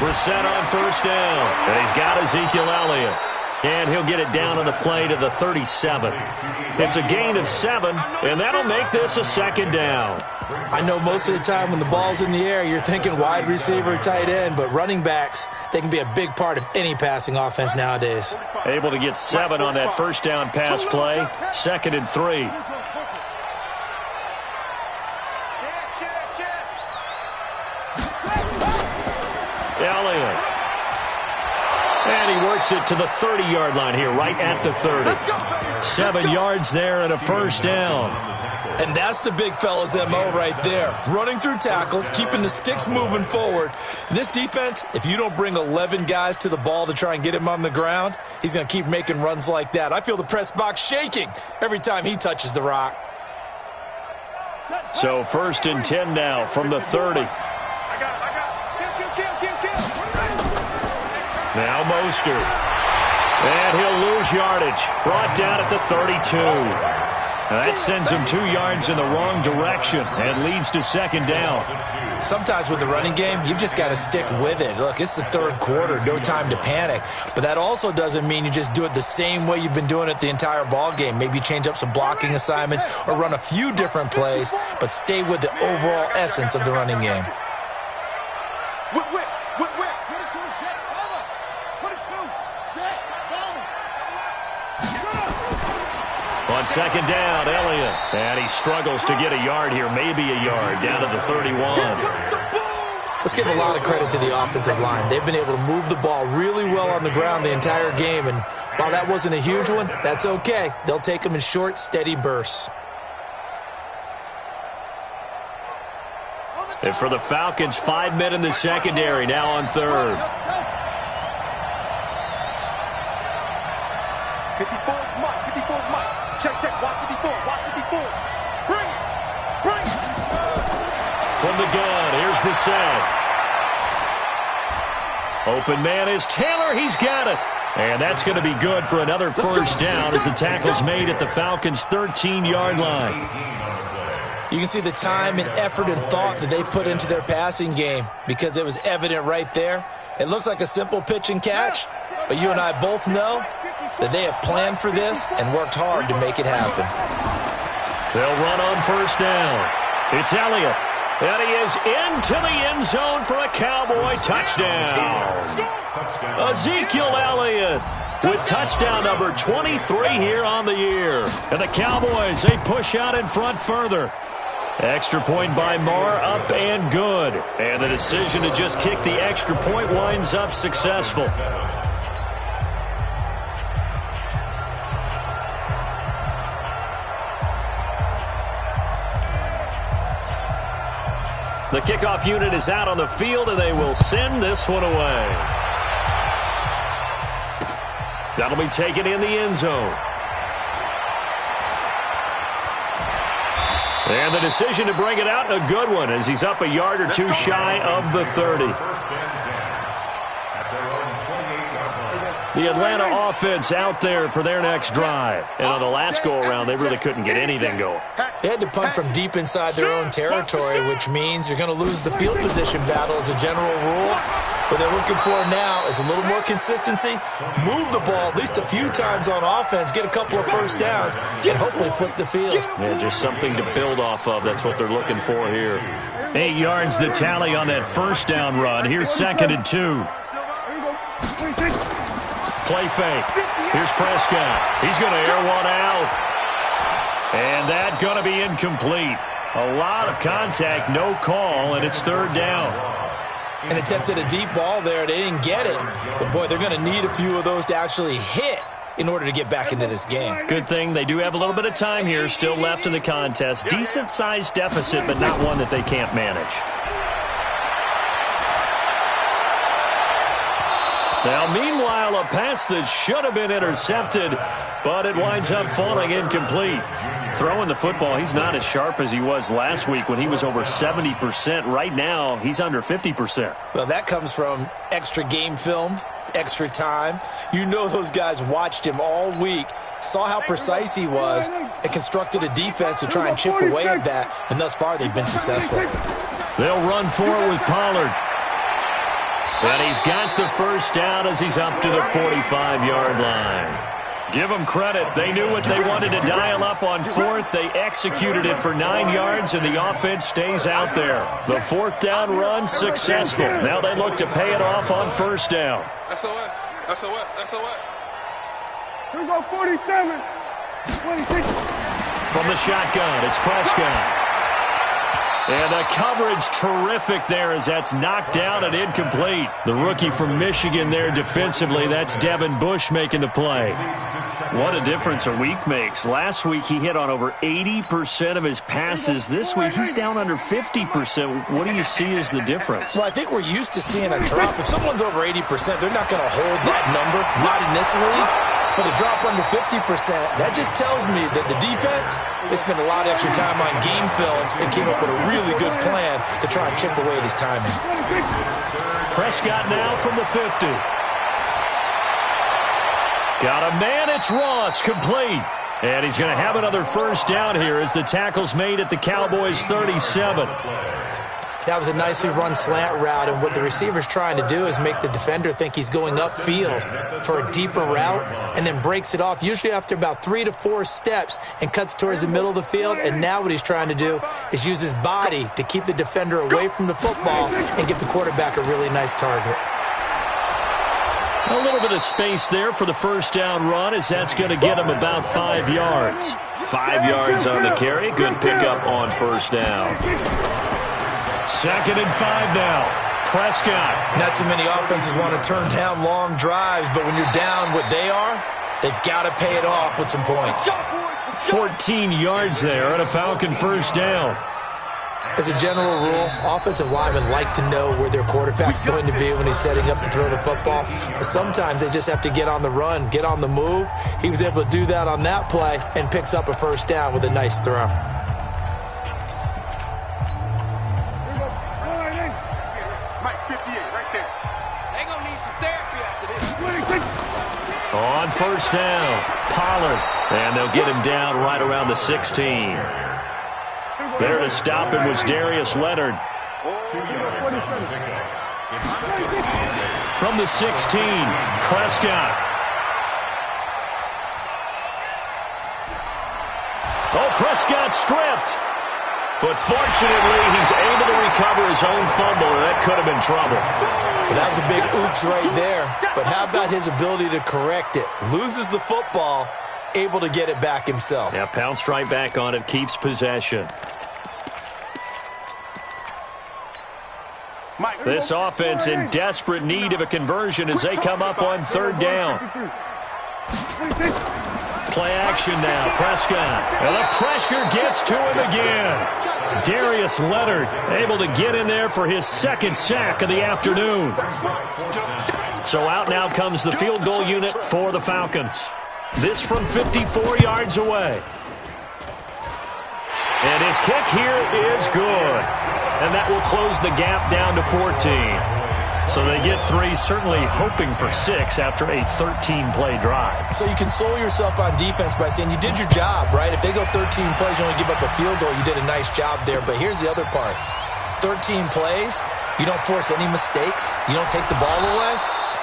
Brissett on 1st down, and he's got Ezekiel Elliott. And he'll get it down on the play to the 37. It's a gain of 7, and that'll make this a 2nd down. I know most of the time when the ball's in the air, you're thinking wide receiver, tight end, but running backs, they can be a big part of any passing offense nowadays. Able to get 7 on that 1st down pass play, 2nd and 3. Elliott. And he works it to the 30-yard line here, right at the 30. 7 yards there and a 1st down. And that's the big fella's MO right there. Running through tackles, keeping the sticks moving forward. This defense, if you don't bring 11 guys to the ball to try and get him on the ground, he's going to keep making runs like that. I feel the press box shaking every time he touches the rock. So 1st and 10 now from the 30. Now Mostert. And he'll lose yardage. Brought down at the 32. That sends him 2 yards in the wrong direction and leads to 2nd down. Sometimes with the running game, you've just got to stick with it. Look, it's the 3rd quarter, no time to panic. But that also doesn't mean you just do it the same way you've been doing it the entire ball game. Maybe change up some blocking assignments or run a few different plays, but stay with the overall essence of the running game. On 2nd down, Elliott. And he struggles to get a yard here, maybe a yard, down to the 31. Let's give a lot of credit to the offensive line. They've been able to move the ball really well on the ground the entire game, and while that wasn't a huge one, that's okay. They'll take them in short, steady bursts. And for the Falcons, 5 men in the secondary, now on 3rd. 54's Mike, 54's Mike. Check, watch 54, watch 54. Bring it. From the gun, here's Brissett. Open man is Taylor, he's got it. And that's going to be good for another 1st down as the tackle's made at the Falcons' 13-yard line. You can see the time and effort and thought that they put into their passing game because it was evident right there. It looks like a simple pitch and catch, but you and I both know that they have planned for this and worked hard to make it happen. They'll run on 1st down. It's Elliott. And he is into the end zone for a Cowboy touchdown. Ezekiel Elliott with touchdown number 23 here on the year. And the Cowboys, they push out in front further. Extra point by Marr, up and good. And the decision to just kick the extra point winds up successful. The kickoff unit is out on the field, and they will send this one away. That'll be taken in the end zone. And the decision to bring it out, a good one, as he's up a yard or 2 shy of the 30. The Atlanta offense out there for their next drive. And on the last go-around, they really couldn't get anything going. They had to punt from deep inside their own territory, which means you're going to lose the field position battle as a general rule. What they're looking for now is a little more consistency, move the ball at least a few times on offense, get a couple of first downs, and hopefully flip the field. Yeah, just something to build off of. That's what they're looking for here. 8 yards the tally on that first down run. Here's 2nd and 2. Play fake. Here's Prescott. He's going to air one out. And that's going to be incomplete. A lot of contact, no call, and it's 3rd down. And attempted a deep ball there. They didn't get it. But, boy, they're going to need a few of those to actually hit in order to get back into this game. Good thing they do have a little bit of time here still left in the contest. Decent-sized deficit, but not one that they can't manage. Now, meanwhile, a pass that should have been intercepted, but it winds up falling incomplete. Throwing the football, he's not as sharp as he was last week when he was over 70%. Right now, he's under 50%. Well, that comes from extra game film, extra time. You know those guys watched him all week, saw how precise he was, and constructed a defense to try and chip away at that, and thus far they've been successful. They'll run for it with Pollard. And he's got the first down as he's up to the 45-yard line. Give them credit. They knew what they wanted to dial up on 4th. They executed it for 9 yards, and the offense stays out there. The 4th down run successful. Now they look to pay it off on 1st down. SOS. Here we go, 47. 26. From the shotgun, it's Prescott. And the coverage terrific there as that's knocked down and incomplete. The rookie from Michigan there defensively, that's Devin Bush making the play. What a difference a week makes. Last week he hit on over 80% of his passes. This week he's down under 50%. What do you see as the difference? Well, I think we're used to seeing a drop. If someone's over 80%, they're not going to hold that number, not in this league. But a drop under 50%, that just tells me that the defense has spent a lot of extra time on game films and came up with a really good plan to try and chip away at his timing. Prescott now from the 50. Got a man, it's Ross, complete. And he's going to have another first down here as the tackle's made at the Cowboys' 37. That was a nicely run slant route, and what the receiver's trying to do is make the defender think he's going upfield for a deeper route and then breaks it off, usually after about 3 to 4 steps, and cuts towards the middle of the field. And now what he's trying to do is use his body to keep the defender away from the football and give the quarterback a really nice target. A little bit of space there for the first down run as that's going to get him about 5 yards. 5 yards on the carry. Good pickup on first down. 2nd and 5 now. Prescott. Not too many offenses want to turn down long drives, but when you're down what they are, they've got to pay it off with some points. 14 yards there on a Falcon first down. As a general rule, offensive linemen like to know where their quarterback's going to be when he's setting up to throw the football. But sometimes they just have to get on the run, get on the move. He was able to do that on that play and picks up a first down with a nice throw. On first down, Pollard. And they'll get him down right around the 16. There to stop him was Darius Leonard. From the 16, Prescott. Oh, Prescott stripped. But fortunately, he's able to recover his own fumble, and that could have been trouble. Well, that was a big oops right there. But how about his ability to correct it? Loses the football, able to get it back himself. Yeah, pounced right back on it, keeps possession. This offense in desperate need of a conversion as they come up on 3rd down. Play action now, Prescott. And the pressure gets to him again. Darius Leonard able to get in there for his 2nd sack of the afternoon. So out now comes the field goal unit for the Falcons. This from 54 yards away. And his kick here is good. And that will close the gap down to 14. So they get 3, certainly hoping for 6 after a 13-play drive. So you console yourself on defense by saying you did your job, right? If they go 13 plays, you only give up a field goal, you did a nice job there. But here's the other part. 13 plays, you don't force any mistakes, you don't take the ball away.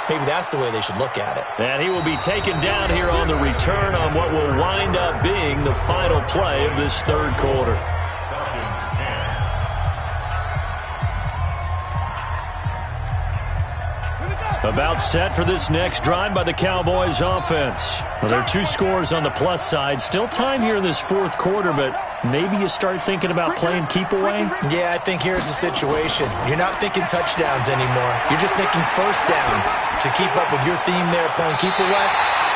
Maybe that's the way they should look at it. And he will be taken down here on the return on what will wind up being the final play of this third quarter. About set for this next drive by the Cowboys offense. Well, there are 2 scores on the plus side. Still time here in this fourth quarter, but maybe you start thinking about playing keep away? Yeah, I think here's the situation. You're not thinking touchdowns anymore. You're just thinking first downs. To keep up with your theme there, playing keep away,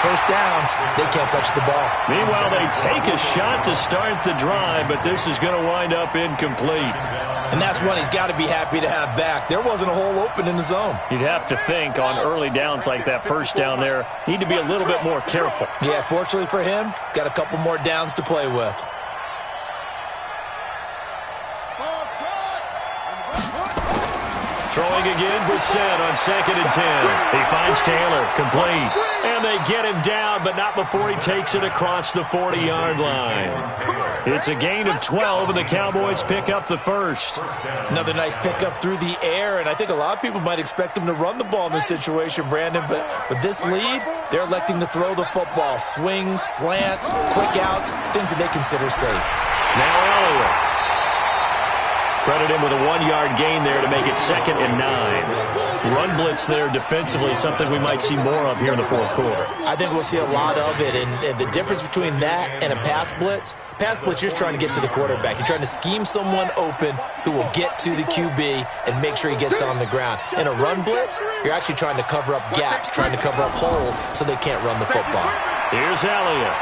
first downs, they can't touch the ball. Meanwhile, they take a shot to start the drive, but this is going to wind up incomplete. And that's one he's got to be happy to have back. There wasn't a hole open in the zone. You'd have to think on early downs like that first down there, need to be a little bit more careful. Yeah, fortunately for him, got a couple more downs to play with. Throwing again, Brissett on 2nd and 10. He finds Taylor, complete. And they get him down, but not before he takes it across the 40-yard line. It's a gain of 12, and the Cowboys pick up the first. Another nice pickup through the air, and I think a lot of people might expect them to run the ball in this situation, Brandon, but with this lead, they're electing to throw the football. Swings, slants, quick outs, things that they consider safe. Now Elliott. Credit him with a 1-yard gain there to make it 2nd and 9. Run blitz there defensively, something we might see more of here in the fourth quarter. I think we'll see a lot of it, and the difference between that and a pass blitz, you're just trying to get to the quarterback. You're trying to scheme someone open who will get to the QB and make sure he gets on the ground. In a run blitz, you're actually trying to cover up gaps, trying to cover up holes so they can't run the football. Here's Elliott.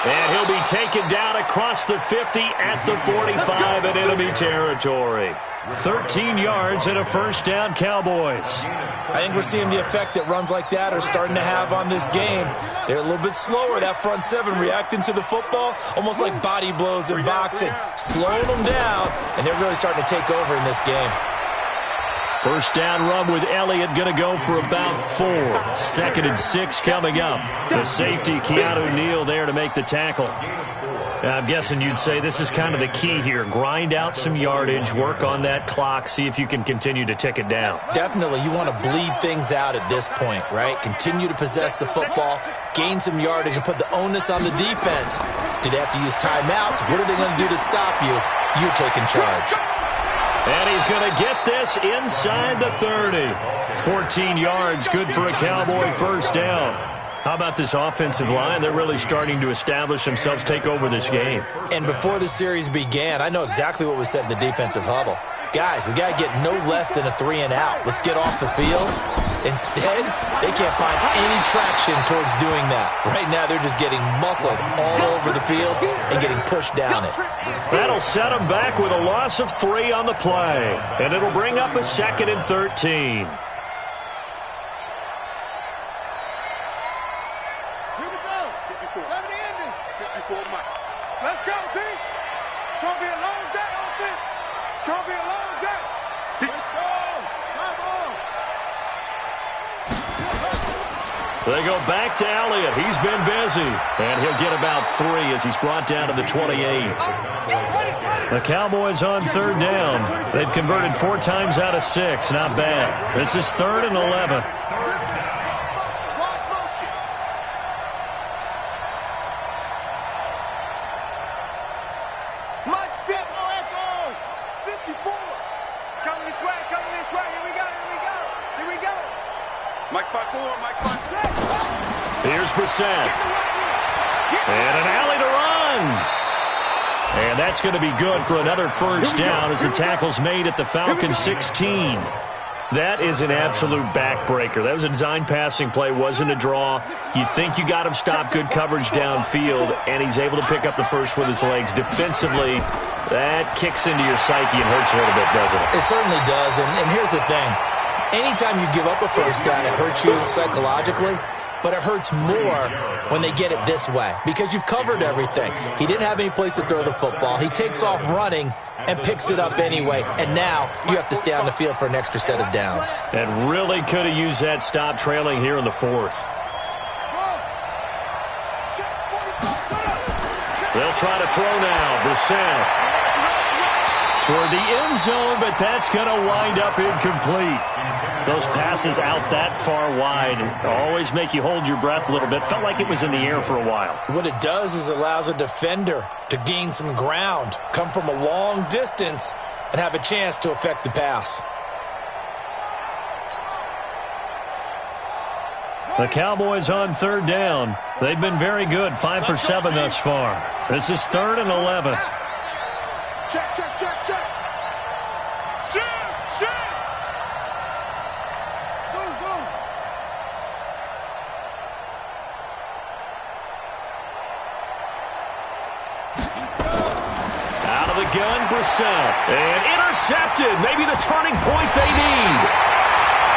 And he'll be taken down across the 50 at the 45 in enemy territory. 13 yards and a first down, Cowboys. I think we're seeing the effect that runs like that are starting to have on this game. They're a little bit slower, that front 7, reacting to the football, almost like body blows in boxing, slowing them down, and they're really starting to take over in this game. First down run with Elliott going to go for about 4. 2nd and 6 coming up. The safety, Keanu Neal, there to make the tackle. I'm guessing you'd say this is kind of the key here. Grind out some yardage, work on that clock, see if you can continue to tick it down. Definitely. You want to bleed things out at this point, right? Continue to possess the football, gain some yardage, and put the onus on the defense. Do they have to use timeouts? What are they going to do to stop you? You're taking charge. And he's going to get this inside the 30. 14 yards, good for a Cowboy first down. How about this offensive line? They're really starting to establish themselves, take over this game. And before the series began, I know exactly what was said in the defensive huddle. Guys, we got to get no less than a 3-and-out. Let's get off the field. Instead, they can't find any traction towards doing that. Right now, they're just getting muscled all over the field and getting pushed down it. That'll set them back with a loss of 3 on the play. And it'll bring up a 2nd and 13. Let's go, D. It's going to be a long day, offense. It's going to be a long day. Let's go. Come on. They go back to Elliott. He's been busy. And he'll get about 3 as he's brought down to the 28. The Cowboys on 3rd down. They've converted 4 times out of 6. Not bad. This is 3rd and 11. Here's Brissett. And an alley to run. And that's going to be good for another first down as the tackle's made at the Falcons 16. That is an absolute backbreaker. That was a design passing play, wasn't a draw. You think you got him stopped, good coverage downfield, and he's able to pick up the first with his legs. Defensively, that kicks into your psyche and hurts a little bit, doesn't it? It certainly does, and here's the thing. Anytime you give up a first down, it hurts you psychologically. but it hurts more when they get it this way because you've covered everything. He didn't have any place to throw the football. He takes off running and picks it up anyway, and now you have to stay on the field for an extra set of downs. And really could have used that stop trailing here in the fourth. They'll try to throw now. Brissett toward the end zone, but that's going to wind up incomplete. Those passes out that far wide always make you hold your breath a little bit. Felt like it was in the air for a while. What it does is allows a defender to gain some ground, come from a long distance, and have a chance to affect the pass. The Cowboys on third down. They've been very good, 5 for 7 thus far. This is 3rd and 11. Check, check, check, check. Shoot, shoot. Go, go. Out of the gun, Brissett. And intercepted. Maybe the turning point they need.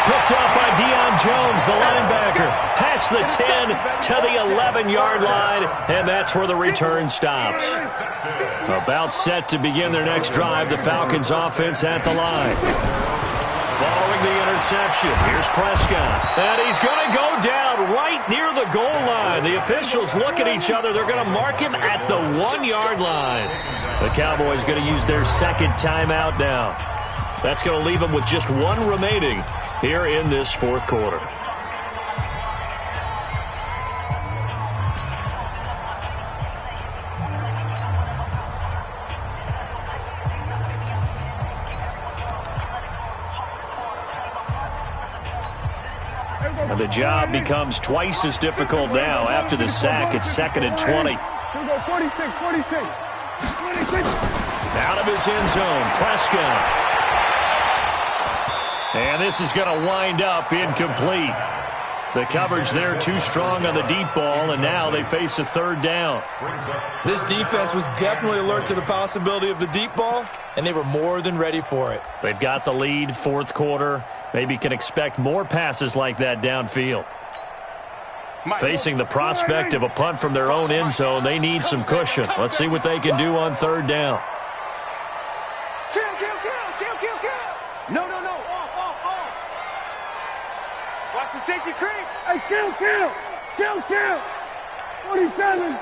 Picked up by Deion Jones, the linebacker. Past the 10 to the 11-yard line, and that's where the return stops. About set to begin their next drive, the Falcons offense at the line. Following the interception, here's Prescott. And he's going to go down right near the goal line. The officials look at each other. They're going to mark him at the 1-yard line. The Cowboys going to use their second timeout now. That's going to leave them with just one remaining here in this fourth quarter. And the job becomes twice as difficult now. After the sack, it's 2nd and 20. 46. Out of his end zone, Prescott. And this is going to wind up incomplete. The coverage there too strong on the deep ball, and now they face a 3rd down. This defense was definitely alert to the possibility of the deep ball, and they were more than ready for it. They've got the lead, fourth quarter. Maybe can expect more passes like that downfield. Facing the prospect of a punt from their own end zone, they need some cushion. Let's see what they can do on 3rd down. Kill. No. Watch the safety creep. Hey, kill. 47.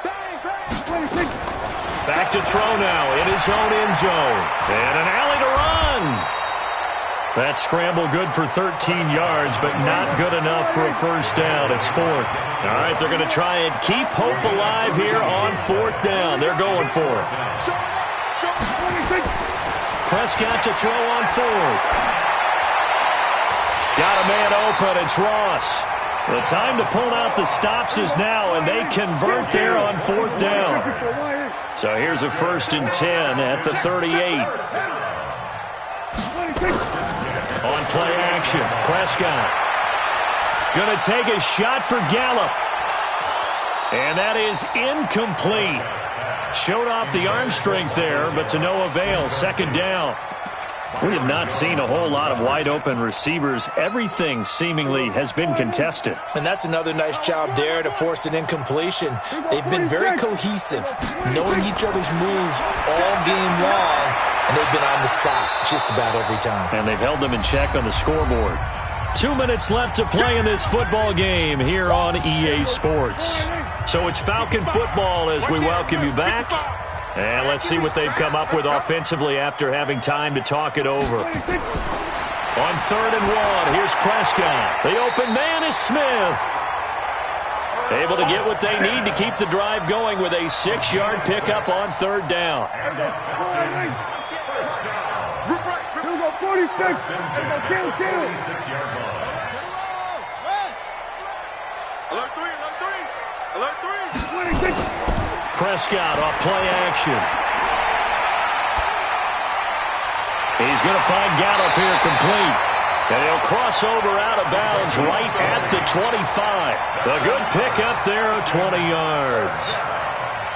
Bang. 26. Back to throw now in his own end zone. And an alley to run. That scramble good for 13 yards, but not good enough for a first down. It's 4th. All right, they're going to try and keep hope alive here on 4th down. They're going for it. Prescott to throw on 4th. Got a man open. It's Ross. The time to pull out the stops is now, and they convert there on 4th down. So here's a 1st and 10 at the 38. On play action, Prescott going to take a shot for Gallup. And that is incomplete. Showed off the arm strength there, but to no avail. 2nd down. We have not seen a whole lot of wide-open receivers. Everything seemingly has been contested. And that's another nice job there to force an incompletion. They've been very cohesive, knowing each other's moves all game long, and they've been on the spot just about every time. And they've held them in check on the scoreboard. 2 minutes left to play in this football game here on EA Sports. So it's Falcon football as we welcome you back. And let's see what they've come up with offensively after having time to talk it over. On 3rd and 1, here's Prescott. The open man is Smith. Able to get what they need to keep the drive going with a 6-yard pickup on 3rd down. 46. Alert 3. 26. Prescott off play action. He's going to find Gallup here complete. And he'll cross over out of bounds right at the 25. A good pickup there of 20 yards.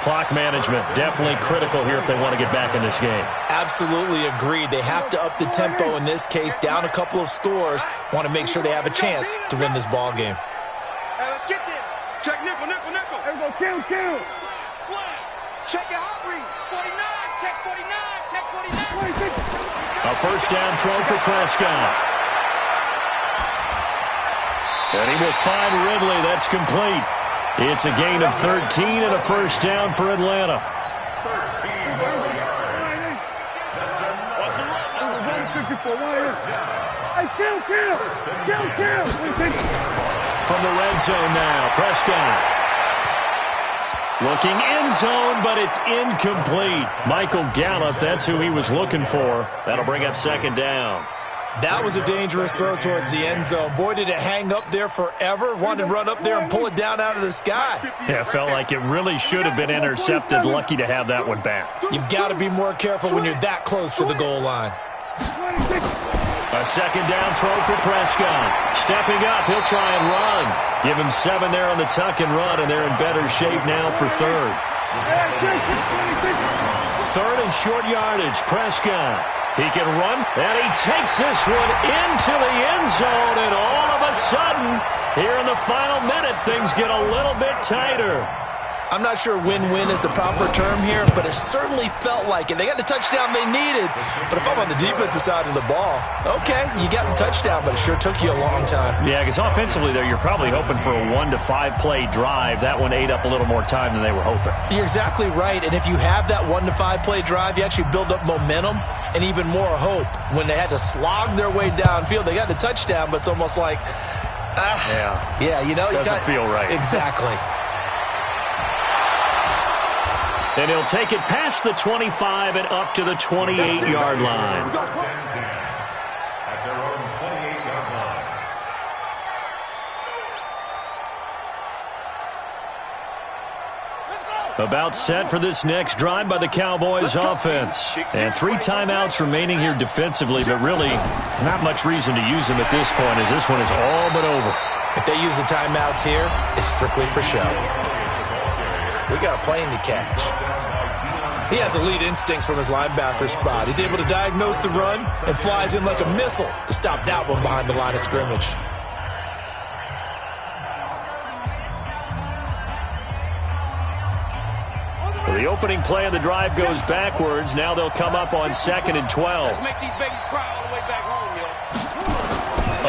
Clock management definitely critical here if they want to get back in this game. Absolutely agreed. They have to up the tempo in this case, down a couple of scores. Want to make sure they have a chance to win this ball game. Check nickel, nickel, nickel. There we go, kill. Slam. Check your hot read. 49, check 49, check 49. 26. A first down throw for Prescott. And he will find Ridley. That's complete. It's a gain of 13 and a first down for Atlanta. Kill. From the red zone now, Prescott. Looking end zone, but it's incomplete. Michael Gallup, that's who he was looking for. That'll bring up second down. That was a dangerous throw towards the end zone. Boy, did it hang up there forever. Wanted to run up there and pull it down out of the sky. Yeah, it felt like it really should have been intercepted. Lucky to have that one back. You've got to be more careful when you're that close to the goal line. A second down throw for Prescott. Stepping up, he'll try and run. Give him 7 there on the tuck and run, and they're in better shape now for third. Third and short yardage, Prescott. He can run, and he takes this one into the end zone, and all of a sudden, here in the final minute, things get a little bit tighter. I'm not sure win-win is the proper term here, but it certainly felt like it. They got the touchdown they needed, but if I'm on the defensive side of the ball, okay, you got the touchdown, but it sure took you a long time. Yeah, because offensively there, you're probably hoping for a 1 to 5 play drive. That one ate up a little more time than they were hoping. You're exactly right, and if you have that 1 to 5 play drive, you actually build up momentum and even more hope. When they had to slog their way downfield, they got the touchdown, but it's almost like, yeah, you know, doesn't feel right. Exactly. And he'll take it past the 25 and up to the 28-yard line. At their own 28-yard line. About set for this next drive by the Cowboys offense. And 3 timeouts remaining here defensively, but really not much reason to use them at this point as this one is all but over. If they use the timeouts here, it's strictly for show. We got a plane to catch. He has elite instincts from his linebacker spot. He's able to diagnose the run and flies in like a missile to stop that one behind the line of scrimmage. So the opening play of the drive goes backwards. Now they'll come up on 2nd and 12. Let's make these babies cry all the way back home, yo.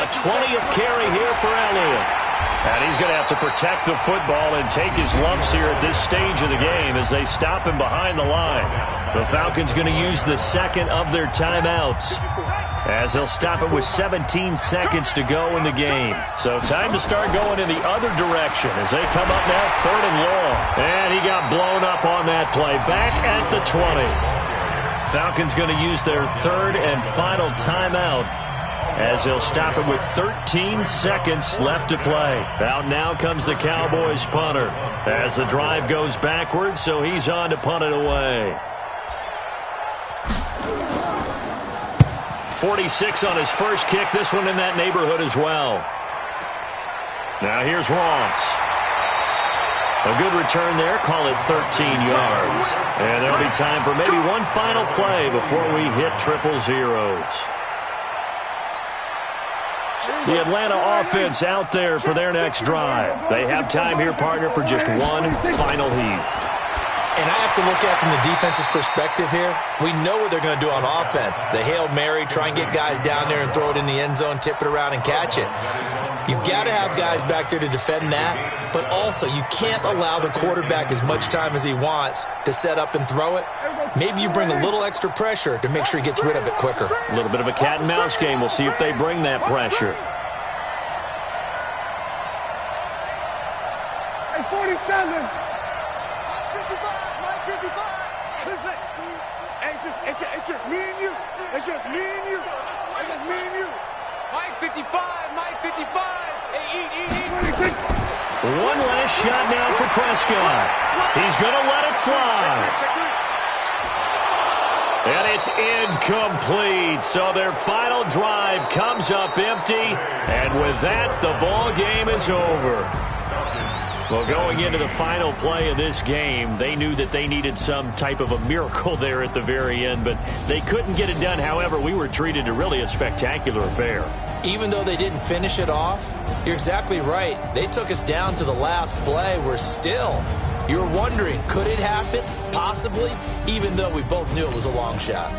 A 20th carry here for Elliott. And he's going to have to protect the football and take his lumps here at this stage of the game as they stop him behind the line. The Falcons going to use the second of their timeouts as they'll stop it with 17 seconds to go in the game. So time to start going in the other direction as they come up now 3rd and long. And he got blown up on that play. Back at the 20. Falcons going to use their 3rd and final timeout as they'll stop it with 13 seconds left to play. Out now comes the Cowboys punter as the drive goes backwards, so he's on to punt it away. 46 on his first kick, this one in that neighborhood as well. Now here's Ross. A good return there, call it 13 yards. And there'll be time for maybe one final play before we hit 000. The Atlanta offense out there for their next drive. They have time here, partner, for just one final heave. And I have to look at from the defense's perspective here. We know what they're going to do on offense. The Hail Mary, try and get guys down there and throw it in the end zone, tip it around and catch it. You've got to have guys back there to defend that, but also you can't allow the quarterback as much time as he wants to set up and throw it. Maybe you bring a little extra pressure to make sure he gets rid of it quicker. A little bit of a cat and mouse game. We'll see if they bring that pressure. Hey, 47. It's just me and you. It's just me and you. It's just me and you. Mike 55, Mike 55. Hey, eat. One last shot now for Prescott. He's going to let it fly. And it's incomplete. So their final drive comes up empty. And with that, the ball game is over. Well, going into the final play of this game, they knew that they needed some type of a miracle there at the very end, but they couldn't get it done. However, we were treated to really a spectacular affair. Even though they didn't finish it off, you're exactly right. They took us down to the last play. We're still, you're wondering, could it happen? Possibly, even though we both knew it was a long shot.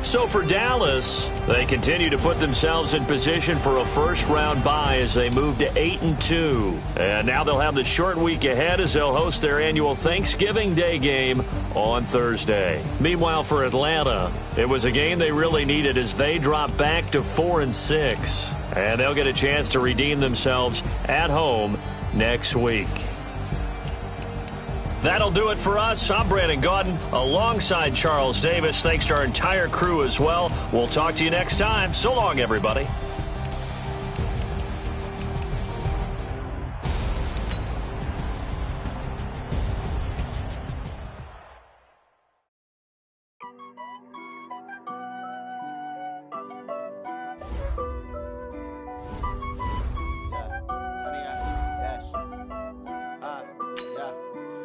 So for Dallas, they continue to put themselves in position for a first-round bye as they move to 8-2. And now they'll have the short week ahead as they'll host their annual Thanksgiving Day game on Thursday. Meanwhile, for Atlanta, it was a game they really needed as they drop back to 4-6. And they'll get a chance to redeem themselves at home next week. That'll do it for us. I'm Brandon Gaudin alongside Charles Davis. Thanks to our entire crew as well. We'll talk to you next time. So long, everybody.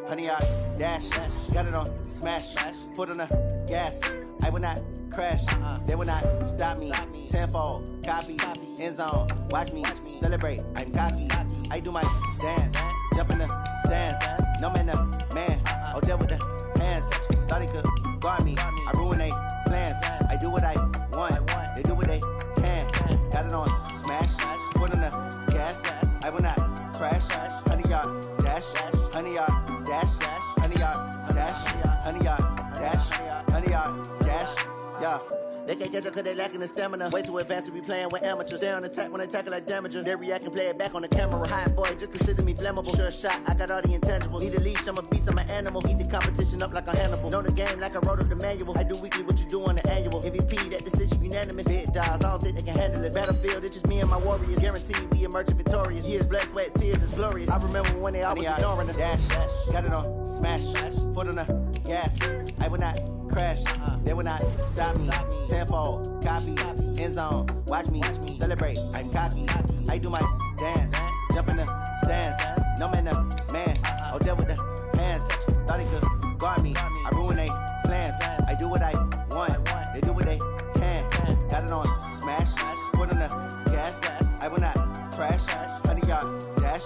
Honey, I dash, got it on smash, foot on the gas. I will not crash, they will not stop me. Tenfold, copy, end zone, watch me celebrate. I'm cocky, I do my dance, jump in the stands. No man, the man, oh, deal with the hands. Thought he could guard me, I ruin they plans. I do what I want, they do what they can. Got it on smash, foot on the gas. I will not crash, honey, y'all dash, honey, y'all. Dash, honey, y'all, dash, honey, y'all, dash, honey, y'all, dash, yeah. They can't catch up cause they lacking the stamina. Way too advanced to be playing with amateurs. Stay on attack when they tackle like damager. They react and play it back on the camera. Hot boy, just consider me flammable. Sure shot, I got all the intangibles. Need a leash, I'm a beast, I'm an animal. Eat the competition up like a Hannibal. Know the game like I wrote up the manual. I do weekly what you do on the annual. MVP, that decision unanimous. Big dogs, I don't think they can handle it. Battlefield, it's just me and my warriors. Guaranteed we emerging victorious. Years, blood, sweat, tears, it's glorious. I remember when they always ignoring us. Dash, got it on smash, foot on the gas. I will not crash, they will not stop me. Tenfold, copy, end zone, watch me celebrate. I'm cocky, I do my dance, jump in the stands. No man, the man, oh, deal with the hands. Thought he could guard me, I ruin they plans. I do what I want, they do what they can. Got it on smash, foot on the gas. I will not crash, honey, y'all dash,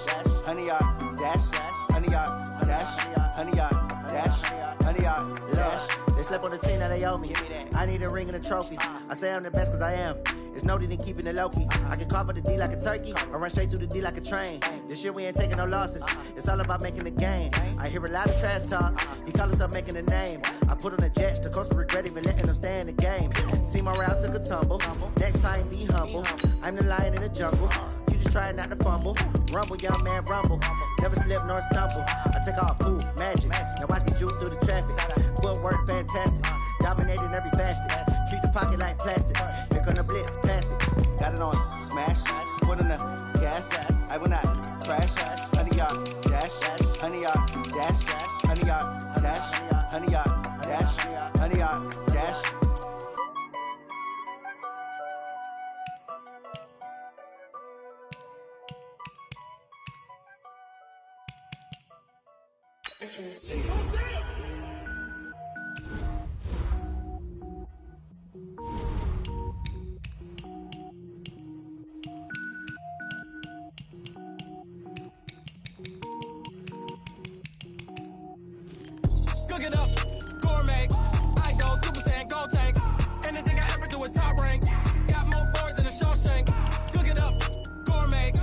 honey, y'all dash, honey, y'all dash, honey, y'all dash, honey, y'all dash. They slept on the team that they owe me. I need a ring and a trophy. I say I'm the best cause I am. It's no need in keeping it low-key. I can carve up the D like a turkey or run straight through the D like a train. This year we ain't taking no losses. It's all about making the game. I hear a lot of trash talk. He call himself making a name. I put on the Jets. The coach will regret even letting them stay in the game. Team morale took a tumble. Next time be humble. I'm the lion in the jungle. You just try not to fumble. Rumble, young man, rumble. Never slip nor stumble. I take off, poof, magic. Now watch me juke through the traffic. Footwork fantastic. Dominating every facet. Treat the pocket like plastic. Here come the blitz, pass it. Got it on smash, foot on the gas. I will not crash. Honey, y'all dash, honey, y'all dash, honey, y'all dash, honey, y'all dash, honey, y'all dash. Cook it up, gourmet. I go Super Saiyan, gold tank. Anything I ever do is top rank. Got more boys than a Shawshank. Cook it up, gourmet.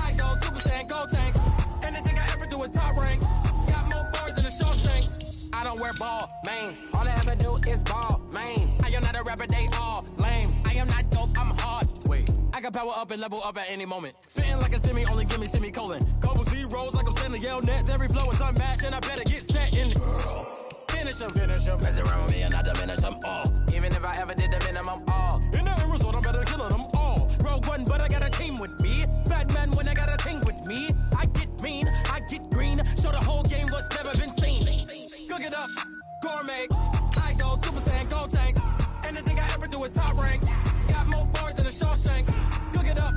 I go Super Saiyan, gold tank. Anything I ever do is top rank. Got more boys than a Shawshank. I don't wear ball mains. All I ever do is ball main. I am not a rapper, they all lame. I am not dope, I'm hard. Wait, I can power up and level up at any moment. Spitting like a semi, only give me semicolon. Couple zeros like I'm sending yell nets. Every flow is unmatched and I better get set in. Finish them. Mess around with me and I diminish them all. Even if I ever did the minimum all. In the end result, I'm better killing them all. Rogue One, but I got a team with me. Batman when I got a thing with me. I get mean, I get green. Show the whole game what's never been seen. Cook it up, gourmet. I go Super Saiyan, gold tank. Anything I ever do is top rank. Got more boys than a Shawshank. Cook it up,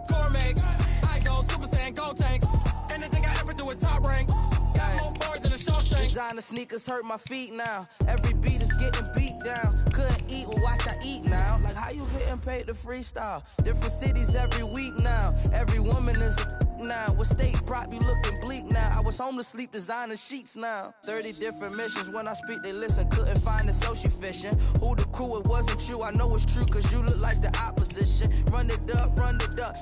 gourmet. I go Super Saiyan, gold tank. Designer sneakers hurt my feet now. Every beat is getting beat down. Couldn't eat, well watch I eat now. Like how you getting paid to freestyle? Different cities every week now. Every woman is a now. With state prop, you looking bleak now. I was home to sleep, designer sheets now. 30 different missions. When I speak, they listen. Couldn't find it, so she fishing. Who the crew? It wasn't you. I know it's true, cause you look like the opposition. Run it up,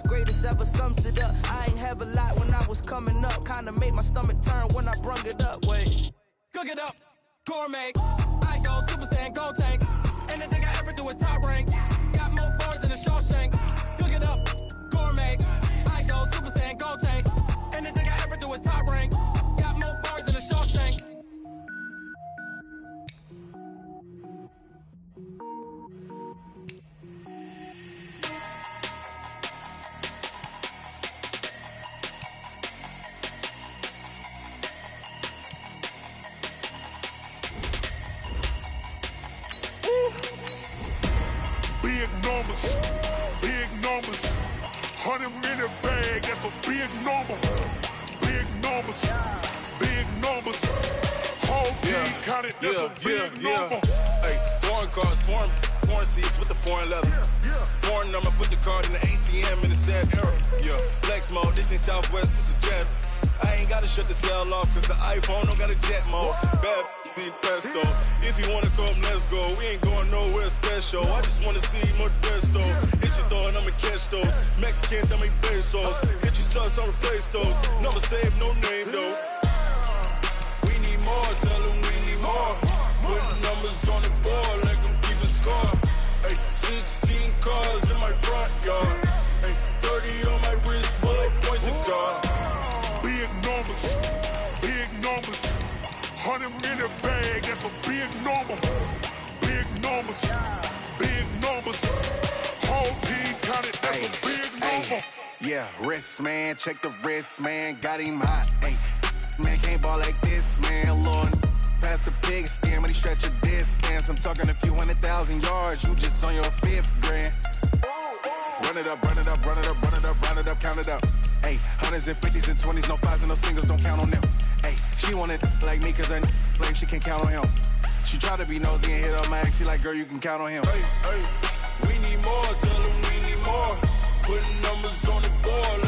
greatest ever sums it up. I ain't have a lot when I was coming up. Kinda made my stomach turn when I brung it up. Wait. Cook it up, gourmet. I go Super Saiyan, Gold Tank. Anything I ever do is top rank. Got more bars than a Shawshank. Cook it up, gourmet. I go Super Saiyan, Gold Tank. Anything I ever do is top rank. Got more bars than a Shawshank. Big numbers, 100-minute bag, that's a big number. Big numbers, whole team counted, that's a big number. Hey, foreign cars, foreign seats with the foreign leather. Foreign number, put the card in the ATM in the sad era. Yeah, flex mode, this ain't Southwest, this a jet. I ain't gotta shut the cell off, cause the iPhone don't got a jet mode. Bad pesto. If you wanna come, let's go. We ain't going nowhere special. I just wanna see Modesto. Hit your thought, I'ma catch those. Mexican, dummy pesos. Hit your sus, I'll replace those. Number saved, no name though. We need more, tell them we need more. Putting numbers on the board, like them keep a score. Hey, 16 cars in my front yard. Hey, 30 on my wrist, bullet points of God. Big numbers, 100-minute bag, that's a big number. Big numbers, whole team counted, that's a big number. Yeah, wrist man, check the wrist man, got him hot. Ay, man can't ball like this, man. Lord, past the pig skin, when he stretch a distance. I'm talking a few 100,000 yards, you just on your 5th grand. Run it up, count it up. Hey, hundreds and 50s and 20s, no 5s and no singles, don't count on them. Hey, she want it like me, cause her blame she can't count on him. She try to be nosy and hit up my ex, she like, girl, you can count on him. Hey, we need more, tell them we need more. Putting numbers on the board,